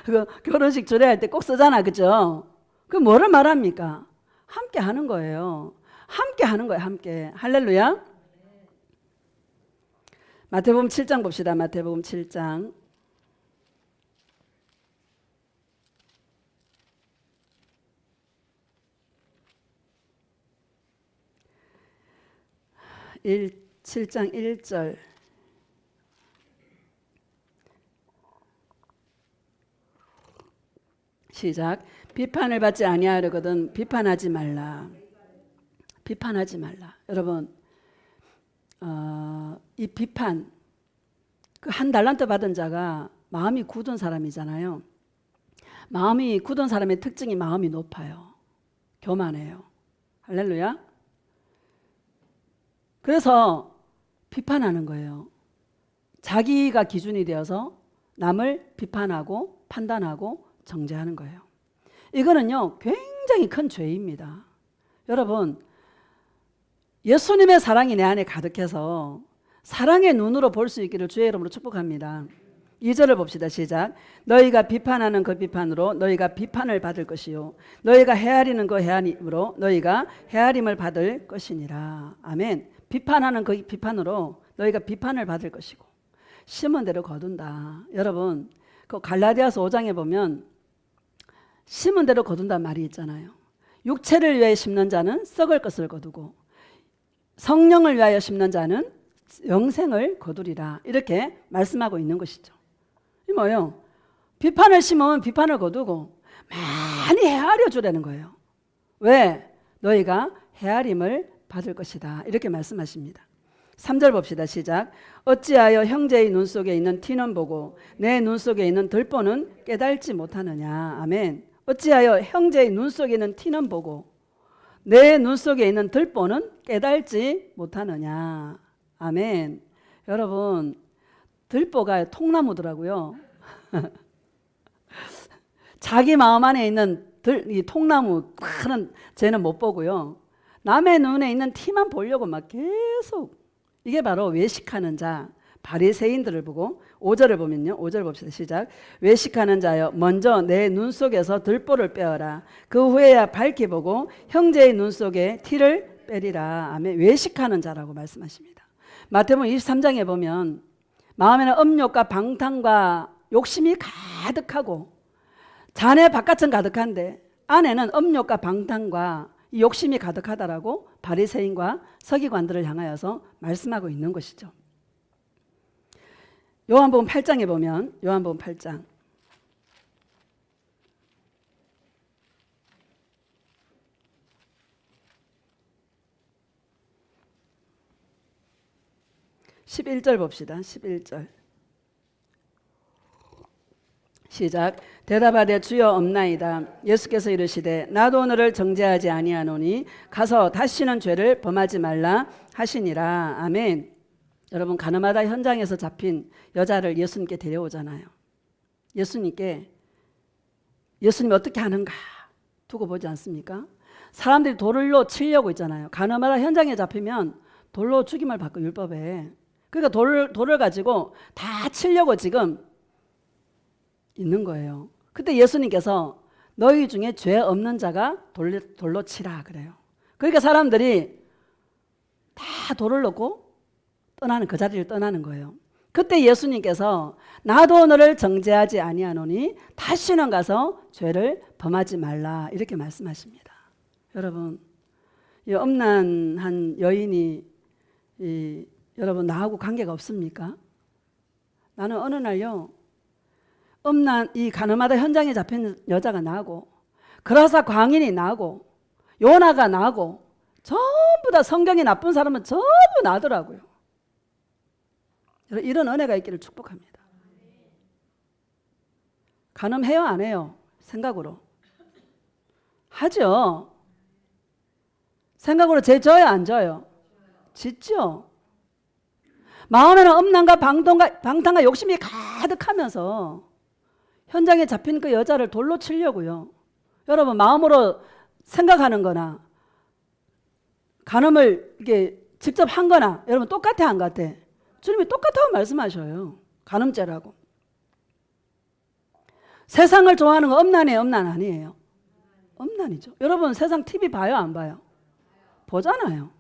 그 결혼식 주례할 때 꼭 쓰잖아. 그죠? 그 뭐를 말합니까? 함께 하는 거예요. 함께 하는 거예요. 함께. 할렐루야. 마태복음 7장 봅시다. 마태복음 7장 7장 1절 시작. 비판을 받지 아니하려거든 비판하지 말라. 비판하지 말라. 여러분 이 비판 그 한 달란트 받은 자가 마음이 굳은 사람이잖아요. 마음이 굳은 사람의 특징이 마음이 높아요. 교만해요. 할렐루야. 그래서 비판하는 거예요. 자기가 기준이 되어서 남을 비판하고 판단하고 정죄하는 거예요. 이거는요 굉장히 큰 죄입니다. 여러분 예수님의 사랑이 내 안에 가득해서 사랑의 눈으로 볼 수 있기를 주의 이름으로 축복합니다. 2절을 봅시다. 시작. 너희가 비판하는 그 비판으로 너희가 비판을 받을 것이요 너희가 헤아리는 그 헤아림으로 너희가 헤아림을 받을 것이니라. 아멘. 비판하는 그 비판으로 너희가 비판을 받을 것이고 심은 대로 거둔다. 여러분 그 갈라디아서 5장에 보면 심은 대로 거둔다는 말이 있잖아요. 육체를 위하여 심는 자는 썩을 것을 거두고 성령을 위하여 심는 자는 영생을 거두리라. 이렇게 말씀하고 있는 것이죠. 이 뭐예요? 비판을 심으면 비판을 거두고 많이 헤아려 주라는 거예요. 왜? 너희가 헤아림을 받을 것이다. 이렇게 말씀하십니다. 3절 봅시다. 시작. 어찌하여 형제의 눈 속에 있는 티는 보고 내 눈 속에 있는 들보는 깨달지 못하느냐. 아멘. 어찌하여 형제의 눈 속에 있는 티는 보고 내 눈 속에 있는 들보는 깨달지 못하느냐. 아멘. 여러분 들보가 통나무더라고요. 자기 마음 안에 있는 이 통나무 큰 쟤는 못 보고요. 남의 눈에 있는 티만 보려고 막 계속 이게 바로 외식하는 자 바리새인들을 보고 5절을 보면요. 5절 봅시다. 시작. 외식하는 자여 먼저 내 눈 속에서 들보를 빼어라. 그 후에야 밝히 보고 형제의 눈 속에 티를 빼리라. 아멘. 외식하는 자라고 말씀하십니다. 마태복음 23장에 보면 마음에는 음욕과 방탕과 욕심이 가득하고 잔의 바깥은 가득한데 안에는 음욕과 방탕과 욕심이 가득하다라고 바리새인과 서기관들을 향하여서 말씀하고 있는 것이죠. 요한복음 8장에 보면 요한복음 8장 11절 봅시다. 11절 시작. 대답하되 주여 없나이다. 예수께서 이르시되 나도 너를 정죄하지 아니하노니 가서 다시는 죄를 범하지 말라 하시니라. 아멘. 여러분 가늠하다 현장에서 잡힌 여자를 예수님께 데려오잖아요. 예수님이 어떻게 하는가 두고 보지 않습니까? 사람들이 돌로 치려고 있잖아요. 가늠하다 현장에 잡히면 돌로 죽임을 받고 율법에. 그러니까 돌을 가지고 다 치려고 지금 있는 거예요. 그때 예수님께서 너희 중에 죄 없는 자가 돌로 치라 그래요. 그러니까 사람들이 다 돌을 놓고 떠나는, 그 자리를 떠나는 거예요. 그때 예수님께서 나도 너를 정죄하지 아니하노니 다시는 가서 죄를 범하지 말라 이렇게 말씀하십니다. 여러분, 이 음란한 여인이 여러분 나하고 관계가 없습니까? 나는 어느 날요, 이 가늠하다 현장에 잡힌 여자가 나고 그라사 광인이 나고 요나가 나고 전부 다 성경이 나쁜 사람은 전부 나더라고요. 이런 은혜가 있기를 축복합니다. 가늠해요 안 해요? 생각으로 하죠. 생각으로 죄 져요 안 져요? 짓죠. 마음에는 음란과 방탕과 욕심이 가득하면서 현장에 잡힌 그 여자를 돌로 치려고요. 여러분 마음으로 생각하는 거나 간음을 이게 직접 한 거나 여러분 똑같아 안 같아? 주님이 똑같다고 말씀하셔요. 간음죄라고. 세상을 좋아하는 거 음란이에요? 음란 아니에요? 음란이죠. 여러분 세상 TV 봐요 안 봐요? 보잖아요.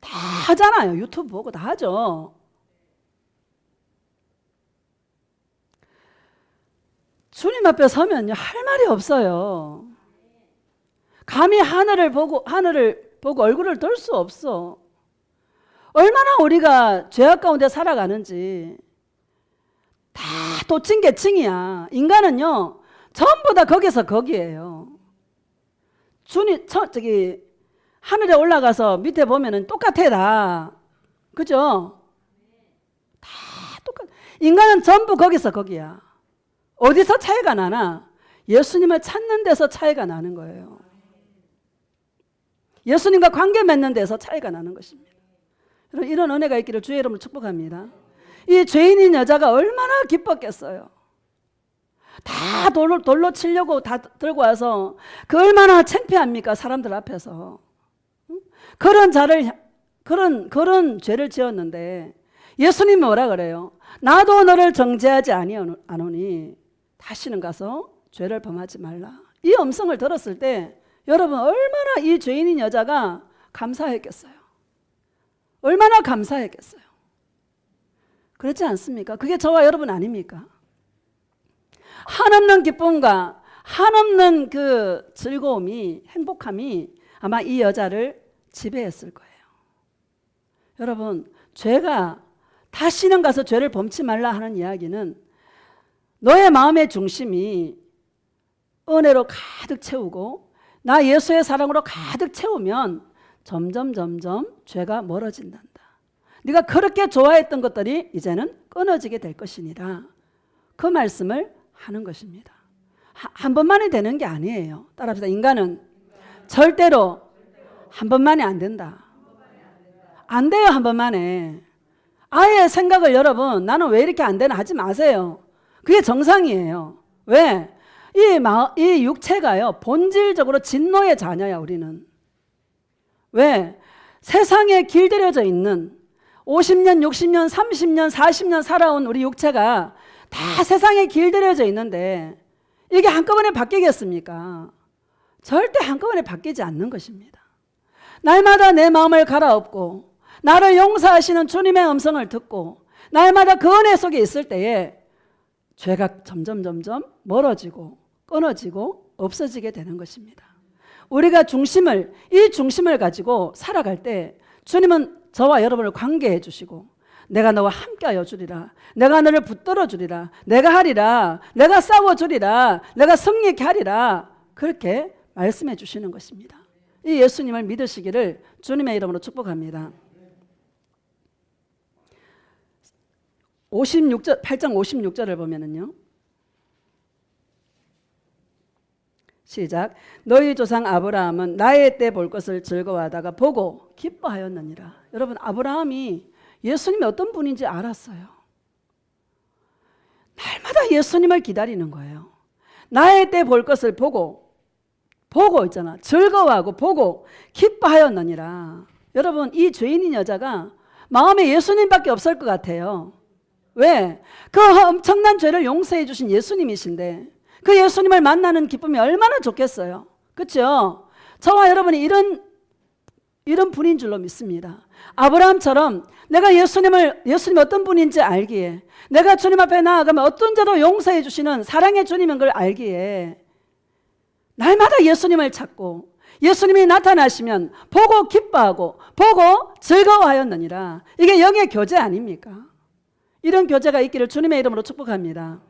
다 하잖아요. 유튜브 보고 다 하죠. 주님 앞에 서면요 할 말이 없어요. 감히 하늘을 보고 얼굴을 들 수 없어. 얼마나 우리가 죄악 가운데 살아가는지 다 도찐개층이야. 인간은요 전부 다 거기서 거기에요. 주님 하늘에 올라가서 밑에 보면은 똑같아 다. 그죠? 다 똑같아. 인간은 전부 거기서 거기야. 어디서 차이가 나나? 예수님을 찾는 데서 차이가 나는 거예요. 예수님과 관계 맺는 데서 차이가 나는 것입니다. 이런 은혜가 있기를 주의 이름으로 축복합니다. 이 죄인인 여자가 얼마나 기뻤겠어요. 다 돌로 치려고 다 들고 와서 그 얼마나 창피합니까? 사람들 앞에서. 그런 죄를 지었는데 예수님이 뭐라 그래요? 나도 너를 정죄하지 아니하노니 다시는 가서 죄를 범하지 말라. 이 음성을 들었을 때 여러분 얼마나 이 죄인인 여자가 감사했겠어요. 얼마나 감사했겠어요. 그렇지 않습니까? 그게 저와 여러분 아닙니까? 한없는 기쁨과 한없는 그 즐거움이, 행복함이 아마 이 여자를 지배했을 거예요. 여러분, 죄가 다시는 가서 죄를 범치 말라 하는 이야기는 너의 마음의 중심이 은혜로 가득 채우고 나 예수의 사랑으로 가득 채우면 점점 죄가 멀어진단다. 네가 그렇게 좋아했던 것들이 이제는 끊어지게 될 것이니라. 그 말씀을 하는 것입니다. 한 번만에 되는 게 아니에요. 따라합시다. 인간은 절대로 한 번만에 안 된다. 안 돼요. 한 번만에. 아예 생각을 여러분 나는 왜 이렇게 안 되나 하지 마세요. 그게 정상이에요. 왜? 이 육체가요 본질적으로 진노의 자녀야. 우리는. 왜? 세상에 길들여져 있는 50년, 60년, 30년, 40년 살아온 우리 육체가 다 세상에 길들여져 있는데 이게 한꺼번에 바뀌겠습니까? 절대 한꺼번에 바뀌지 않는 것입니다. 날마다 내 마음을 갈아엎고 나를 용서하시는 주님의 음성을 듣고 날마다 그 은혜 속에 있을 때에 죄가 점점 멀어지고 끊어지고 없어지게 되는 것입니다. 우리가 이 중심을 가지고 살아갈 때 주님은 저와 여러분을 관계해 주시고 내가 너와 함께하여 주리라. 내가 너를 붙들어 주리라. 내가 하리라. 내가 싸워 주리라. 내가 승리케 하리라. 그렇게 말씀해 주시는 것입니다. 이 예수님을 믿으시기를 주님의 이름으로 축복합니다. 8장 56절을 보면은요. 시작. 너희 조상 아브라함은 나의 때 볼 것을 즐거워하다가 보고 기뻐하였느니라. 여러분 아브라함이 예수님이 어떤 분인지 알았어요. 날마다 예수님을 기다리는 거예요. 나의 때 볼 것을 보고 보고 있잖아. 즐거워하고 보고 기뻐하였느니라. 여러분, 이 죄인인 여자가 마음에 예수님밖에 없을 것 같아요. 왜? 그 엄청난 죄를 용서해 주신 예수님이신데 그 예수님을 만나는 기쁨이 얼마나 좋겠어요. 그렇죠? 저와 여러분이 이런 분인 줄로 믿습니다. 아브라함처럼 내가 예수님 어떤 분인지 알기에, 내가 주님 앞에 나아가면 어떤 죄도 용서해 주시는 사랑의 주님인 걸 알기에 날마다 예수님을 찾고 예수님이 나타나시면 보고 기뻐하고 보고 즐거워하였느니라. 이게 영의 교제 아닙니까? 이런 교제가 있기를 주님의 이름으로 축복합니다.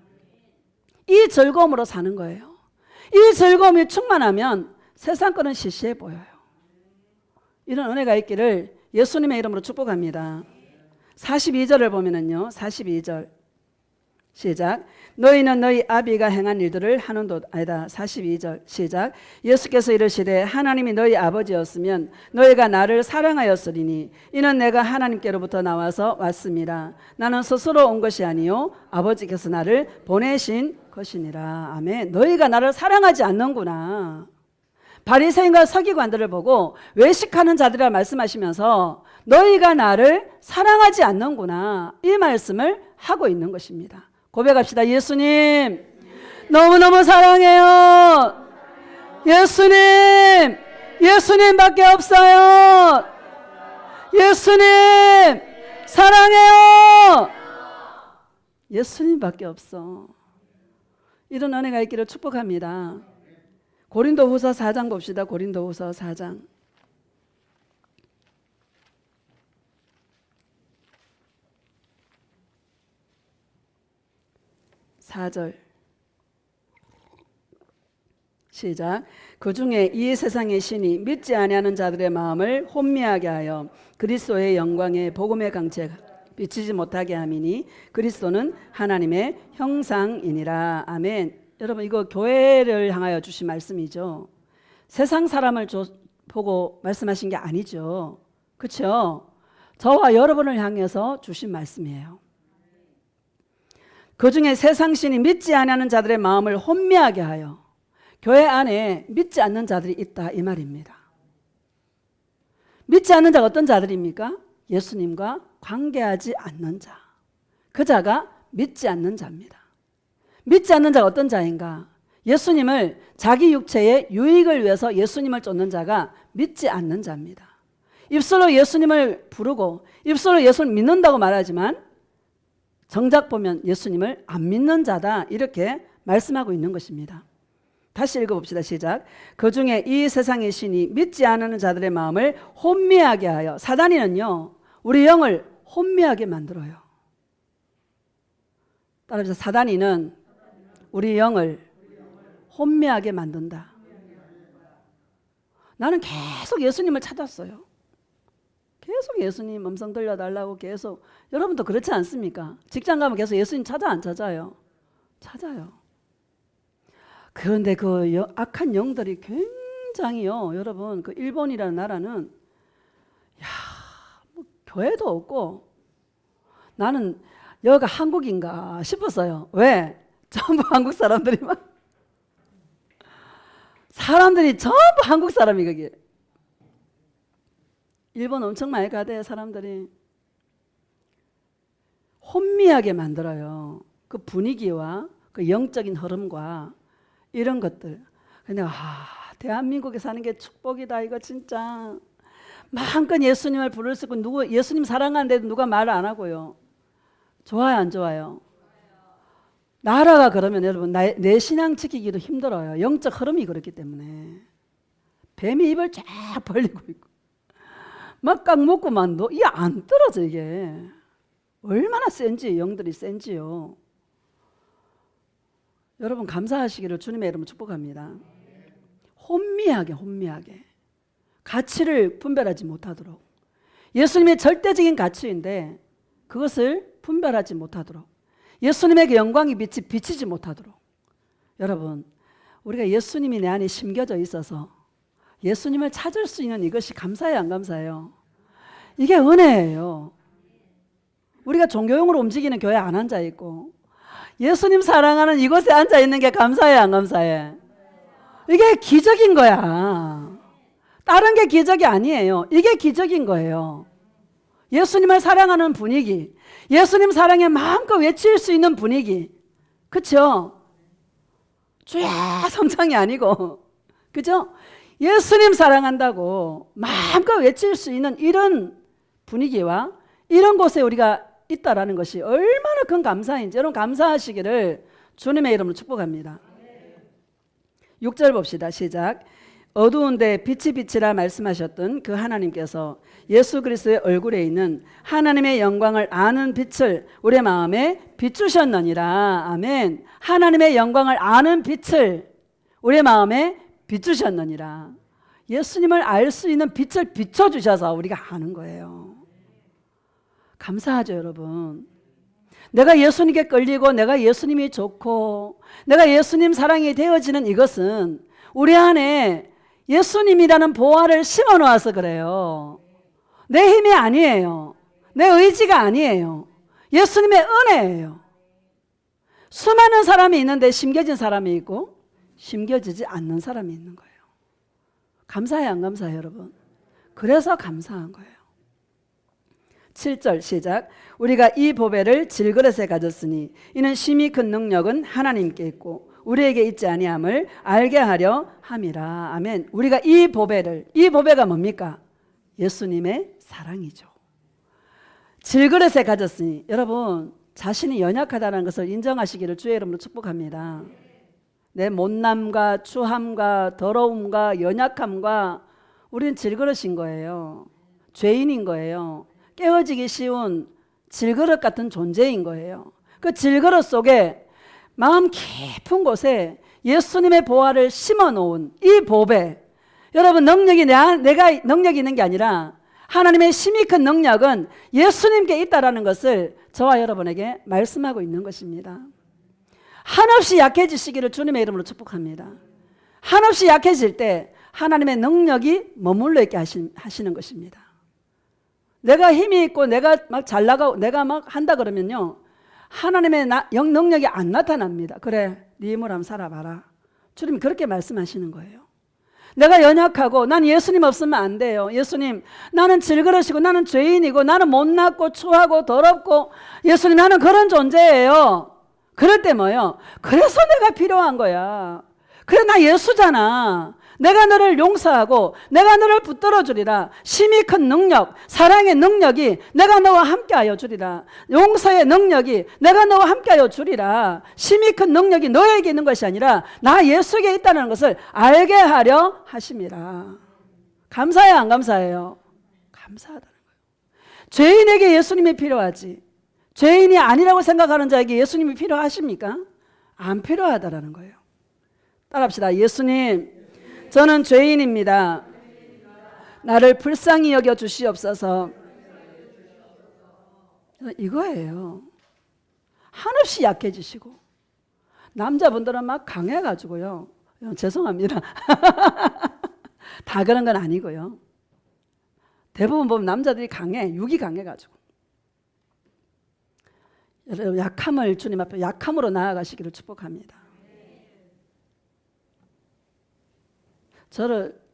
이 즐거움으로 사는 거예요. 이 즐거움이 충만하면 세상 거는 시시해 보여요. 이런 은혜가 있기를 예수님의 이름으로 축복합니다. 42절을 보면은요. 42절 시작. 너희는 너희 아비가 행한 일들을 하는도 아니다. 42절 시작. 예수께서 이르시되 하나님이 너희 아버지였으면 너희가 나를 사랑하였으리니 이는 내가 하나님께로부터 나와서 왔습니다. 나는 스스로 온 것이 아니요 아버지께서 나를 보내신 것이니라. 아멘. 너희가 나를 사랑하지 않는구나. 바리새인과 서기관들을 보고 외식하는 자들이라 말씀하시면서 너희가 나를 사랑하지 않는구나. 이 말씀을 하고 있는 것입니다. 고백합시다. 예수님 너무너무 사랑해요. 예수님밖에 없어요. 예수님 사랑해요. 예수님밖에 없어. 이런 은혜가 있기를 축복합니다. 고린도후서 4장 봅시다. 고린도후서 4장 4절 시작. 그 중에 이 세상의 신이 믿지 아니하는 자들의 마음을 혼미하게 하여 그리스도의 영광의 복음의 강체가 비치지 못하게 함이니 그리스도는 하나님의 형상이니라. 아멘. 여러분, 이거 교회를 향하여 주신 말씀이죠. 세상 사람을 보고 말씀하신 게 아니죠. 그렇죠? 저와 여러분을 향해서 주신 말씀이에요. 그 중에 세상 신이 믿지 아니하는 자들의 마음을 혼미하게 하여, 교회 안에 믿지 않는 자들이 있다 이 말입니다. 믿지 않는 자가 어떤 자들입니까? 예수님과 관계하지 않는 자. 그 자가 믿지 않는 자입니다. 믿지 않는 자가 어떤 자인가? 예수님을 자기 육체의 유익을 위해서 예수님을 쫓는 자가 믿지 않는 자입니다. 입술로 예수님을 부르고 입술로 예수를 믿는다고 말하지만 정작 보면 예수님을 안 믿는 자다 이렇게 말씀하고 있는 것입니다. 다시 읽어봅시다. 시작. 그 중에 이 세상의 신이 믿지 않는 자들의 마음을 혼미하게 하여, 사단이는요 우리 영을 혼미하게 만들어요. 따라서 사단이는 우리 영을 혼미하게 만든다. 나는 계속 예수님을 찾았어요. 계속 예수님 음성 들려달라고 계속. 여러분도 그렇지 않습니까? 직장 가면 계속 예수님 찾아 안 찾아요? 찾아요. 그런데 그 악한 영들이 굉장히요. 여러분 그 일본이라는 나라는 뭐 교회도 없고 나는 여기가 한국인가 싶었어요. 왜? 전부 한국 사람들이 전부 한국 사람이 거기. 일본 엄청 많이 가대요. 사람들이 혼미하게 만들어요. 그 분위기와 그 영적인 흐름과 이런 것들. 근데 대한민국에 사는 게 축복이다. 이거 진짜 마음껏 예수님을 부를 수 있고 예수님 사랑하는데도 누가 말을 안 하고요. 좋아요, 안 좋아요? 나라가 그러면 여러분 내 신앙 지키기도 힘들어요. 영적 흐름이 그렇기 때문에. 뱀이 입을 쫙 벌리고 있고 막 깍 먹고만 이게 안 떨어져. 이게 얼마나 센지, 영들이 센지요. 여러분 감사하시기를 주님의 이름으로 축복합니다. 혼미하게 가치를 분별하지 못하도록, 예수님의 절대적인 가치인데 그것을 분별하지 못하도록, 예수님에게 영광이 비치지 못하도록. 여러분 우리가 예수님이 내 안에 심겨져 있어서 예수님을 찾을 수 있는 이것이 감사해요, 안 감사해요? 이게 은혜예요. 우리가 종교용으로 움직이는 교회 안 앉아 있고 예수님 사랑하는 이곳에 앉아 있는 게 감사해, 안 감사해? 이게 기적인 거야. 다른 게 기적이 아니에요. 이게 기적인 거예요. 예수님을 사랑하는 분위기, 예수님 사랑에 마음껏 외칠 수 있는 분위기. 그렇죠? 주야 성장이 아니고, 그죠? 예수님 사랑한다고 마음껏 외칠 수 있는 이런 분위기와 이런 곳에 우리가 있다라는 것이 얼마나 큰 감사인지 여러분 감사하시기를 주님의 이름으로 축복합니다. 6절 봅시다. 시작. 어두운데 빛이 빛이라 말씀하셨던 그 하나님께서 예수 그리스도의 얼굴에 있는 하나님의 영광을 아는 빛을 우리 마음에 비추셨느니라. 아멘. 하나님의 영광을 아는 빛을 우리 마음에 비추셨느니라. 예수님을 알 수 있는 빛을 비춰주셔서 우리가 아는 거예요. 감사하죠 여러분. 내가 예수님께 끌리고 내가 예수님이 좋고 내가 예수님 사랑이 되어지는 이것은 우리 안에 예수님이라는 보화를 심어 놓아서 그래요. 내 힘이 아니에요. 내 의지가 아니에요. 예수님의 은혜예요. 수많은 사람이 있는데 심겨진 사람이 있고 심겨지지 않는 사람이 있는 거예요. 감사해요 안 감사해요 여러분? 그래서 감사한 거예요. 7절 시작. 우리가 이 보배를 질그릇에 가졌으니 이는 심히 큰 능력은 하나님께 있고 우리에게 있지 아니함을 알게 하려 함이라. 아멘. 우리가 이 보배가 뭡니까? 예수님의 사랑이죠. 질그릇에 가졌으니 여러분 자신이 연약하다는 것을 인정하시기를 주의 이름으로 축복합니다. 내 못남과 추함과 더러움과 연약함과 우리는 질그릇인 거예요. 죄인인 거예요. 깨어지기 쉬운 질그릇 같은 존재인 거예요. 그 질그릇 속에 마음 깊은 곳에 예수님의 보화를 심어 놓은 이 보배, 여러분 능력이 내가 능력이 있는 게 아니라 하나님의 심히 큰 능력은 예수님께 있다라는 것을 저와 여러분에게 말씀하고 있는 것입니다. 한없이 약해지시기를 주님의 이름으로 축복합니다. 한없이 약해질 때 하나님의 능력이 머물러 있게 하시는 것입니다. 내가 힘이 있고 내가 막 잘 나가고 내가 막 한다 그러면요 하나님의 능력이 안 나타납니다. 그래 네 힘으로 한번 살아봐라. 주님이 그렇게 말씀하시는 거예요. 내가 연약하고 난 예수님 없으면 안 돼요. 예수님 나는 질그릇이고 나는 죄인이고 나는 못났고 추하고 더럽고 예수님 나는 그런 존재예요. 그럴 때 뭐예요? 그래서 내가 필요한 거야. 그래 나 예수잖아. 내가 너를 용서하고 내가 너를 붙들어 주리라. 심히 큰 능력, 사랑의 능력이 내가 너와 함께하여 주리라. 용서의 능력이 내가 너와 함께하여 주리라. 심히 큰 능력이 너에게 있는 것이 아니라 나 예수에게 있다는 것을 알게 하려 하심이라. 감사해요 안 감사해요? 감사하다는 거예요. 죄인에게 예수님이 필요하지 죄인이 아니라고 생각하는 자에게 예수님이 필요하십니까? 안 필요하다라는 거예요. 따라합시다. 예수님 저는 죄인입니다. 나를 불쌍히 여겨 주시옵소서. 이거예요. 한없이 약해지시고 남자분들은 막 강해가지고요. 죄송합니다. 다 그런 건 아니고요. 대부분 보면 남자들이 강해. 육이 강해가지고. 여러분 약함을 주님 앞에 약함으로 나아가시기를 축복합니다.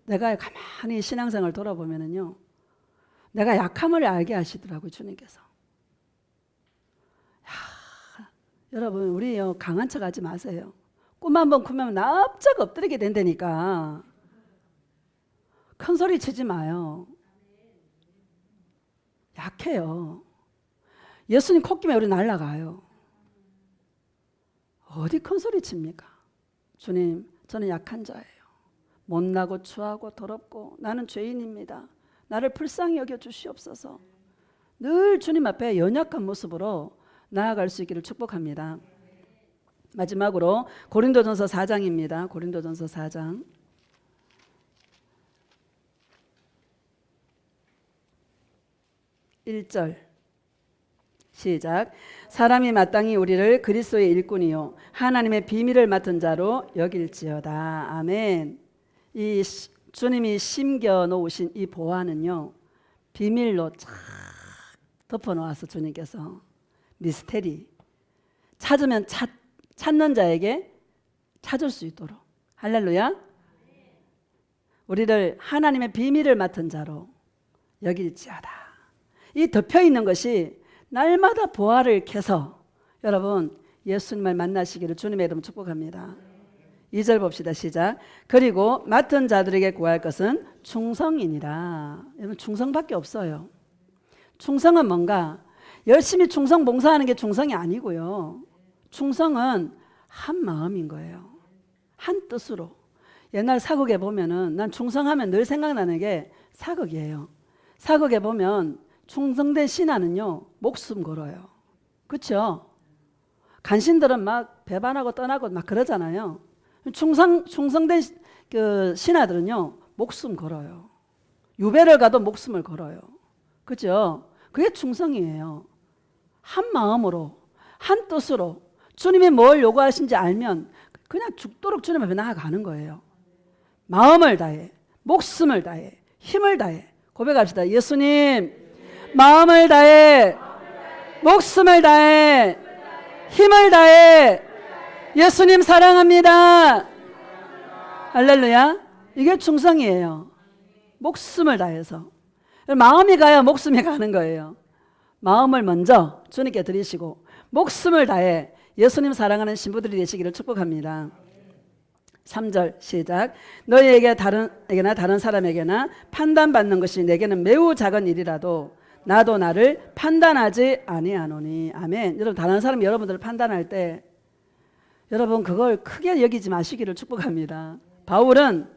내가 가만히 신앙생활 돌아보면은요, 내가 약함을 알게 하시더라고요, 주님께서. 여러분, 우리요, 강한 척 하지 마세요. 꿈 한번 꾸면 납작 엎드리게 된다니까. 큰 소리 치지 마요. 약해요. 예수님 콧김에 우리 날아가요. 어디 큰 소리 칩니까? 주님, 저는 약한 자예요. 못나고 추하고 더럽고 나는 죄인입니다. 나를 불쌍히 여겨 주시옵소서. 늘 주님 앞에 연약한 모습으로 나아갈 수 있기를 축복합니다. 마지막으로 고린도전서 4장입니다. 고린도전서 4장 1절 시작. 사람이 마땅히 우리를 그리스도의 일꾼이요 하나님의 비밀을 맡은 자로 여길지어다. 아멘. 이 주님이 심겨 놓으신 이 보화는요 비밀로 쫙 덮어 놓아서 주님께서 미스테리 찾으면 찾는 자에게 찾을 수 있도록 할렐루야 우리를 하나님의 비밀을 맡은 자로 여길지어다. 이 덮여 있는 것이 날마다 보화를 캐서 여러분 예수님을 만나시기를 주님의 이름으로 축복합니다. 2절 봅시다. 시작. 그리고 맡은 자들에게 구할 것은 충성이니라. 여러분 충성밖에 없어요. 충성은 뭔가 열심히 충성 봉사하는 게 충성이 아니고요. 충성은 한 마음인 거예요. 한 뜻으로. 옛날 사극에 보면은 난 충성하면 늘 생각나는 게 사극이에요. 사극에 보면 충성된 신하는요 목숨 걸어요. 그렇죠? 간신들은 막 배반하고 떠나고 막 그러잖아요. 충성된 그 신하들은요 목숨 걸어요. 유배를 가도 목숨을 걸어요. 그죠? 그게 충성이에요. 한 마음으로 한 뜻으로 주님이 뭘 요구하신지 알면 그냥 죽도록 주님 앞에 나아가는 거예요. 마음을 다해, 목숨을 다해, 힘을 다해 고백합시다. 예수님, 마음을 다해, 목숨을 다해, 힘을 다해 예수님 사랑합니다. 할렐루야. 이게 충성이에요. 목숨을 다해서. 마음이 가야 목숨이 가는 거예요. 마음을 먼저 주님께 드리시고 목숨을 다해 예수님 사랑하는 신부들이 되시기를 축복합니다. 3절 시작. 너희에게나 다른 사람에게나 판단받는 것이 내게는 매우 작은 일이라도 나도 나를 판단하지 아니하노니. 아멘. 여러분 다른 사람이 여러분들을 판단할 때 여러분 그걸 크게 여기지 마시기를 축복합니다. 바울은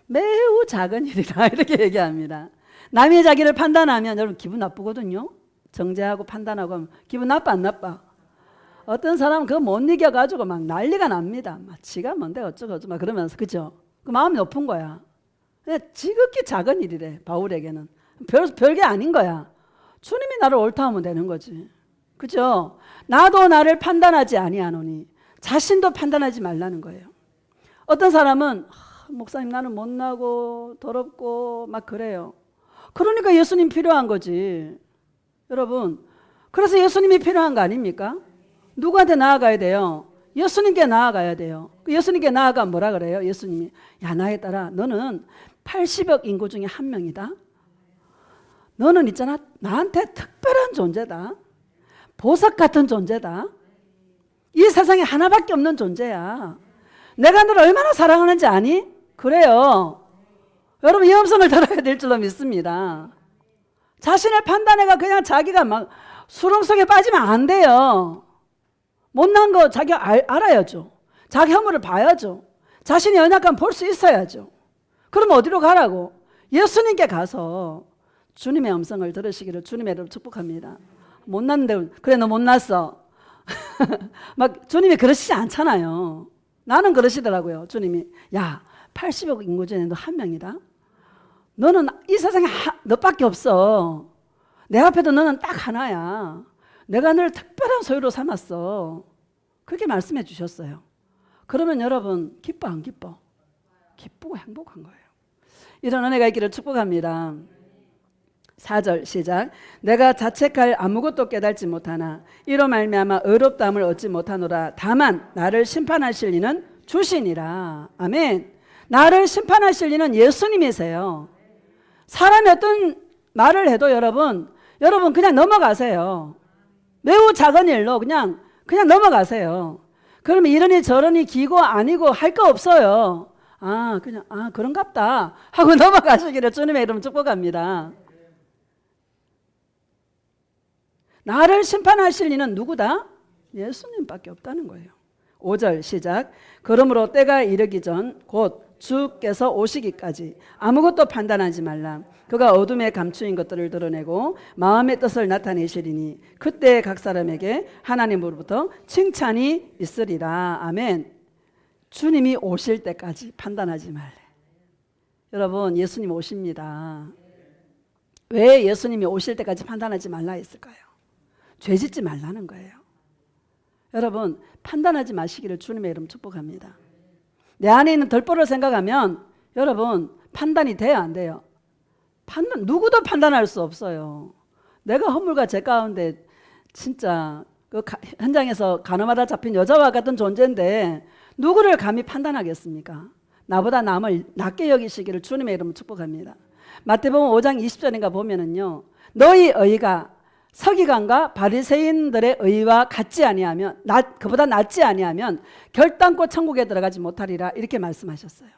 매우 작은 일이다 이렇게 얘기합니다. 남의 자기를 판단하면 여러분 기분 나쁘거든요. 정죄하고 판단하고 하면 기분 나빠 안 나빠? 어떤 사람은 그거 못 이겨가지고 막 난리가 납니다. 막 지가 뭔데 어쩌고 막 그러면서 그죠? 그 마음이 높은 거야. 지극히 작은 일이래 바울에게는. 별게 아닌 거야. 주님이 나를 옳다 하면 되는 거지. 그죠? 나도 나를 판단하지 아니하노니. 자신도 판단하지 말라는 거예요. 어떤 사람은 목사님 나는 못나고 더럽고 막 그래요. 그러니까 예수님 필요한 거지. 여러분 그래서 예수님이 필요한 거 아닙니까? 누구한테 나아가야 돼요? 예수님께 나아가야 돼요. 예수님께 나아가면 뭐라 그래요? 예수님이 야 나에 따라 너는 80억 인구 중에 한 명이다. 너는 있잖아 나한테 특별한 존재다. 보석 같은 존재다. 이 세상에 하나밖에 없는 존재야. 내가 너를 얼마나 사랑하는지 아니? 그래요. 여러분 이 음성을 들어야 될 줄로 믿습니다. 자신을 판단해가 그냥 자기가 막 수렁 속에 빠지면 안 돼요. 못난 거 자기가 알아야죠. 자기 허물을 봐야죠. 자신이 연약한 볼 수 있어야죠. 그러면 어디로 가라고? 예수님께 가서 주님의 음성을 들으시기를 주님의 이름으로 축복합니다. 못났는데 그래 너 못났어. 막 주님이 그러시지 않잖아요. 나는 그러시더라고요. 주님이 야 80억 인구 중에 너 한 명이다. 너는 이 세상에 너밖에 없어. 내 앞에도 너는 딱 하나야. 내가 너를 특별한 소유로 삼았어. 그렇게 말씀해 주셨어요. 그러면 여러분 기뻐 안 기뻐? 기쁘고 행복한 거예요. 이런 은혜가 있기를 축복합니다. 4절 시작. 내가 자책할 아무것도 깨달지 못하나 이로 말미암아 의롭다함을 얻지 못하노라. 다만 나를 심판하실 이는 주시니라. 아멘. 나를 심판하실 이는 예수님이세요. 사람이 어떤 말을 해도 여러분 그냥 넘어가세요. 매우 작은 일로 그냥 넘어가세요. 그러면 이러니 저러니 기고 아니고 할 거 없어요. 그냥 그런갑다 하고 넘어가시기를 주님의 이름 축복합니다. 나를 심판하실 이는 누구다? 예수님밖에 없다는 거예요. 5절 시작. 그러므로 때가 이르기 전 곧 주께서 오시기까지 아무것도 판단하지 말라. 그가 어둠에 감추인 것들을 드러내고 마음의 뜻을 나타내시리니 그때 각 사람에게 하나님으로부터 칭찬이 있으리라. 아멘. 주님이 오실 때까지 판단하지 말래. 여러분 예수님 오십니다. 왜 예수님이 오실 때까지 판단하지 말라 했을까요? 죄짓지 말라는 거예요. 여러분 판단하지 마시기를 주님의 이름 축복합니다. 내 안에 있는 덜보를 생각하면 여러분 판단이 돼야 안 돼요? 누구도 판단할 수 없어요. 내가 허물과 죄 가운데 진짜 그 현장에서 가늠하다 잡힌 여자와 같은 존재인데 누구를 감히 판단하겠습니까? 나보다 남을 낮게 여기시기를 주님의 이름으로 축복합니다. 마태복음 5장 20절인가 보면은요, 너희 의가 서기관과 바리새인들의 의와 같지 아니하면, 그보다 낫지 아니하면 결단코 천국에 들어가지 못하리라, 이렇게 말씀하셨어요.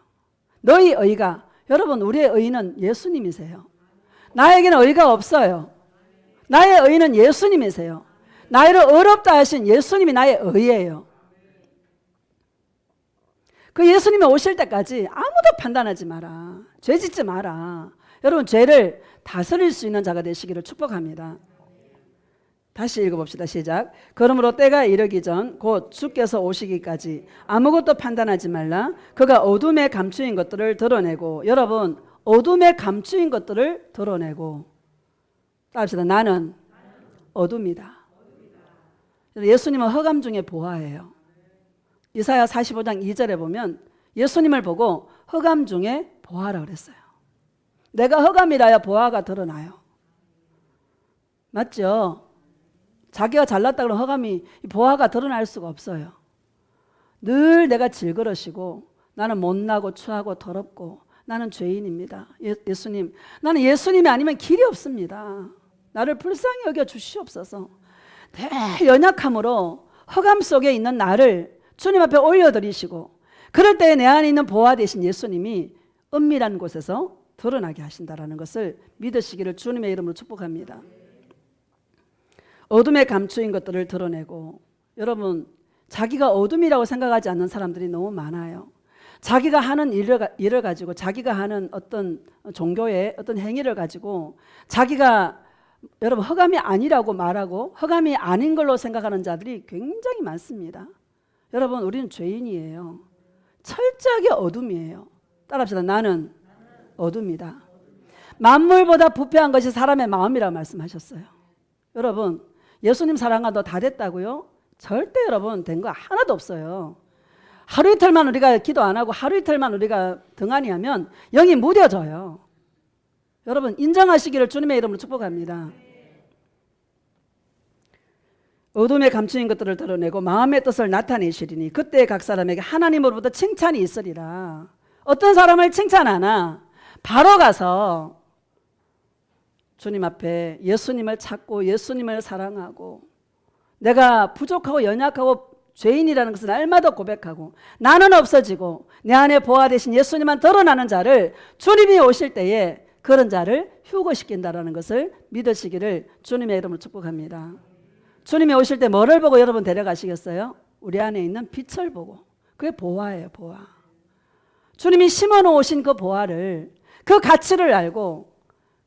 너희 의가, 여러분, 우리의 의는 예수님이세요. 나에게는 의가 없어요. 나의 의는 예수님이세요. 나를 어렵다 하신 예수님이 나의 의예요. 그 예수님이 오실 때까지 아무도 판단하지 마라. 죄 짓지 마라. 여러분, 죄를 다스릴 수 있는 자가 되시기를 축복합니다. 다시 읽어봅시다. 시작. 그러므로 때가 이르기 전 곧 주께서 오시기까지 아무것도 판단하지 말라. 그가 어둠에 감추인 것들을 드러내고, 여러분, 어둠에 감추인 것들을 드러내고, 따라합시다. 나는 어둠이다. 예수님은 흑암 중에 보화예요. 이사야 45장 2절에 보면 예수님을 보고 흑암 중에 보화라 그랬어요. 내가 흑암이라야 보화가 드러나요. 맞죠? 자기가 잘났다 그러면 흑암이, 보화가 드러날 수가 없어요. 늘 내가 질그러시고, 나는 못나고 추하고 더럽고 나는 죄인입니다. 예수님, 나는 예수님이 아니면 길이 없습니다. 나를 불쌍히 여겨 주시옵소서. 연약함으로 흑암 속에 있는 나를 주님 앞에 올려드리시고, 그럴 때 내 안에 있는 보화 되신 예수님이 은밀한 곳에서 드러나게 하신다라는 것을 믿으시기를 주님의 이름으로 축복합니다. 어둠에 감추인 것들을 드러내고, 여러분, 자기가 어둠이라고 생각하지 않는 사람들이 너무 많아요. 자기가 하는 일을 가지고, 자기가 하는 어떤 종교의 어떤 행위를 가지고 자기가, 여러분, 흑암이 아니라고 말하고 흑암이 아닌 걸로 생각하는 자들이 굉장히 많습니다. 여러분, 우리는 죄인이에요. 철저하게 어둠이에요. 따라합시다. 나는 어둠이다. 만물보다 부패한 것이 사람의 마음이라고 말씀하셨어요. 여러분, 예수님 사랑하도 다 됐다고요? 절대 여러분 된 거 하나도 없어요. 하루 이틀만 우리가 기도 안 하고 하루 이틀만 우리가 등한히 하면 영이 무뎌져요. 여러분, 인정하시기를 주님의 이름으로 축복합니다. 어둠에 감추인 것들을 드러내고 마음의 뜻을 나타내시리니 그때 각 사람에게 하나님으로부터 칭찬이 있으리라. 어떤 사람을 칭찬하나 바로 가서 주님 앞에 예수님을 찾고 예수님을 사랑하고, 내가 부족하고 연약하고 죄인이라는 것을 날마다 고백하고, 나는 없어지고 내 안에 보화 되신 예수님만 드러나는 자를 주님이 오실 때에 그런 자를 휴거시킨다라는 것을 믿으시기를 주님의 이름으로 축복합니다. 주님이 오실 때 뭐를 보고 여러분 데려가시겠어요? 우리 안에 있는 빛을 보고. 그게 보화예요. 보화. 주님이 심어놓으신 그 보화를, 그 가치를 알고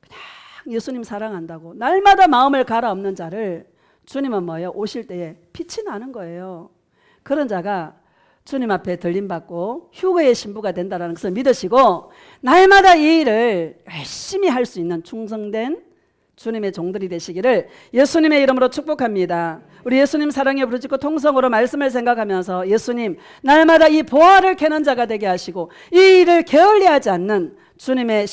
그냥 예수님 사랑한다고 날마다 마음을 갈아엎는 자를 주님은 뭐예요? 오실 때에 빛이 나는 거예요. 그런 자가 주님 앞에 들림받고 휴거의 신부가 된다는 것을 믿으시고, 날마다 이 일을 열심히 할 수 있는 충성된 주님의 종들이 되시기를 예수님의 이름으로 축복합니다. 우리 예수님 사랑에 부르짖고 통성으로 말씀을 생각하면서, 예수님, 날마다 이 보화를 캐는 자가 되게 하시고 이 일을 게을리하지 않는 주님의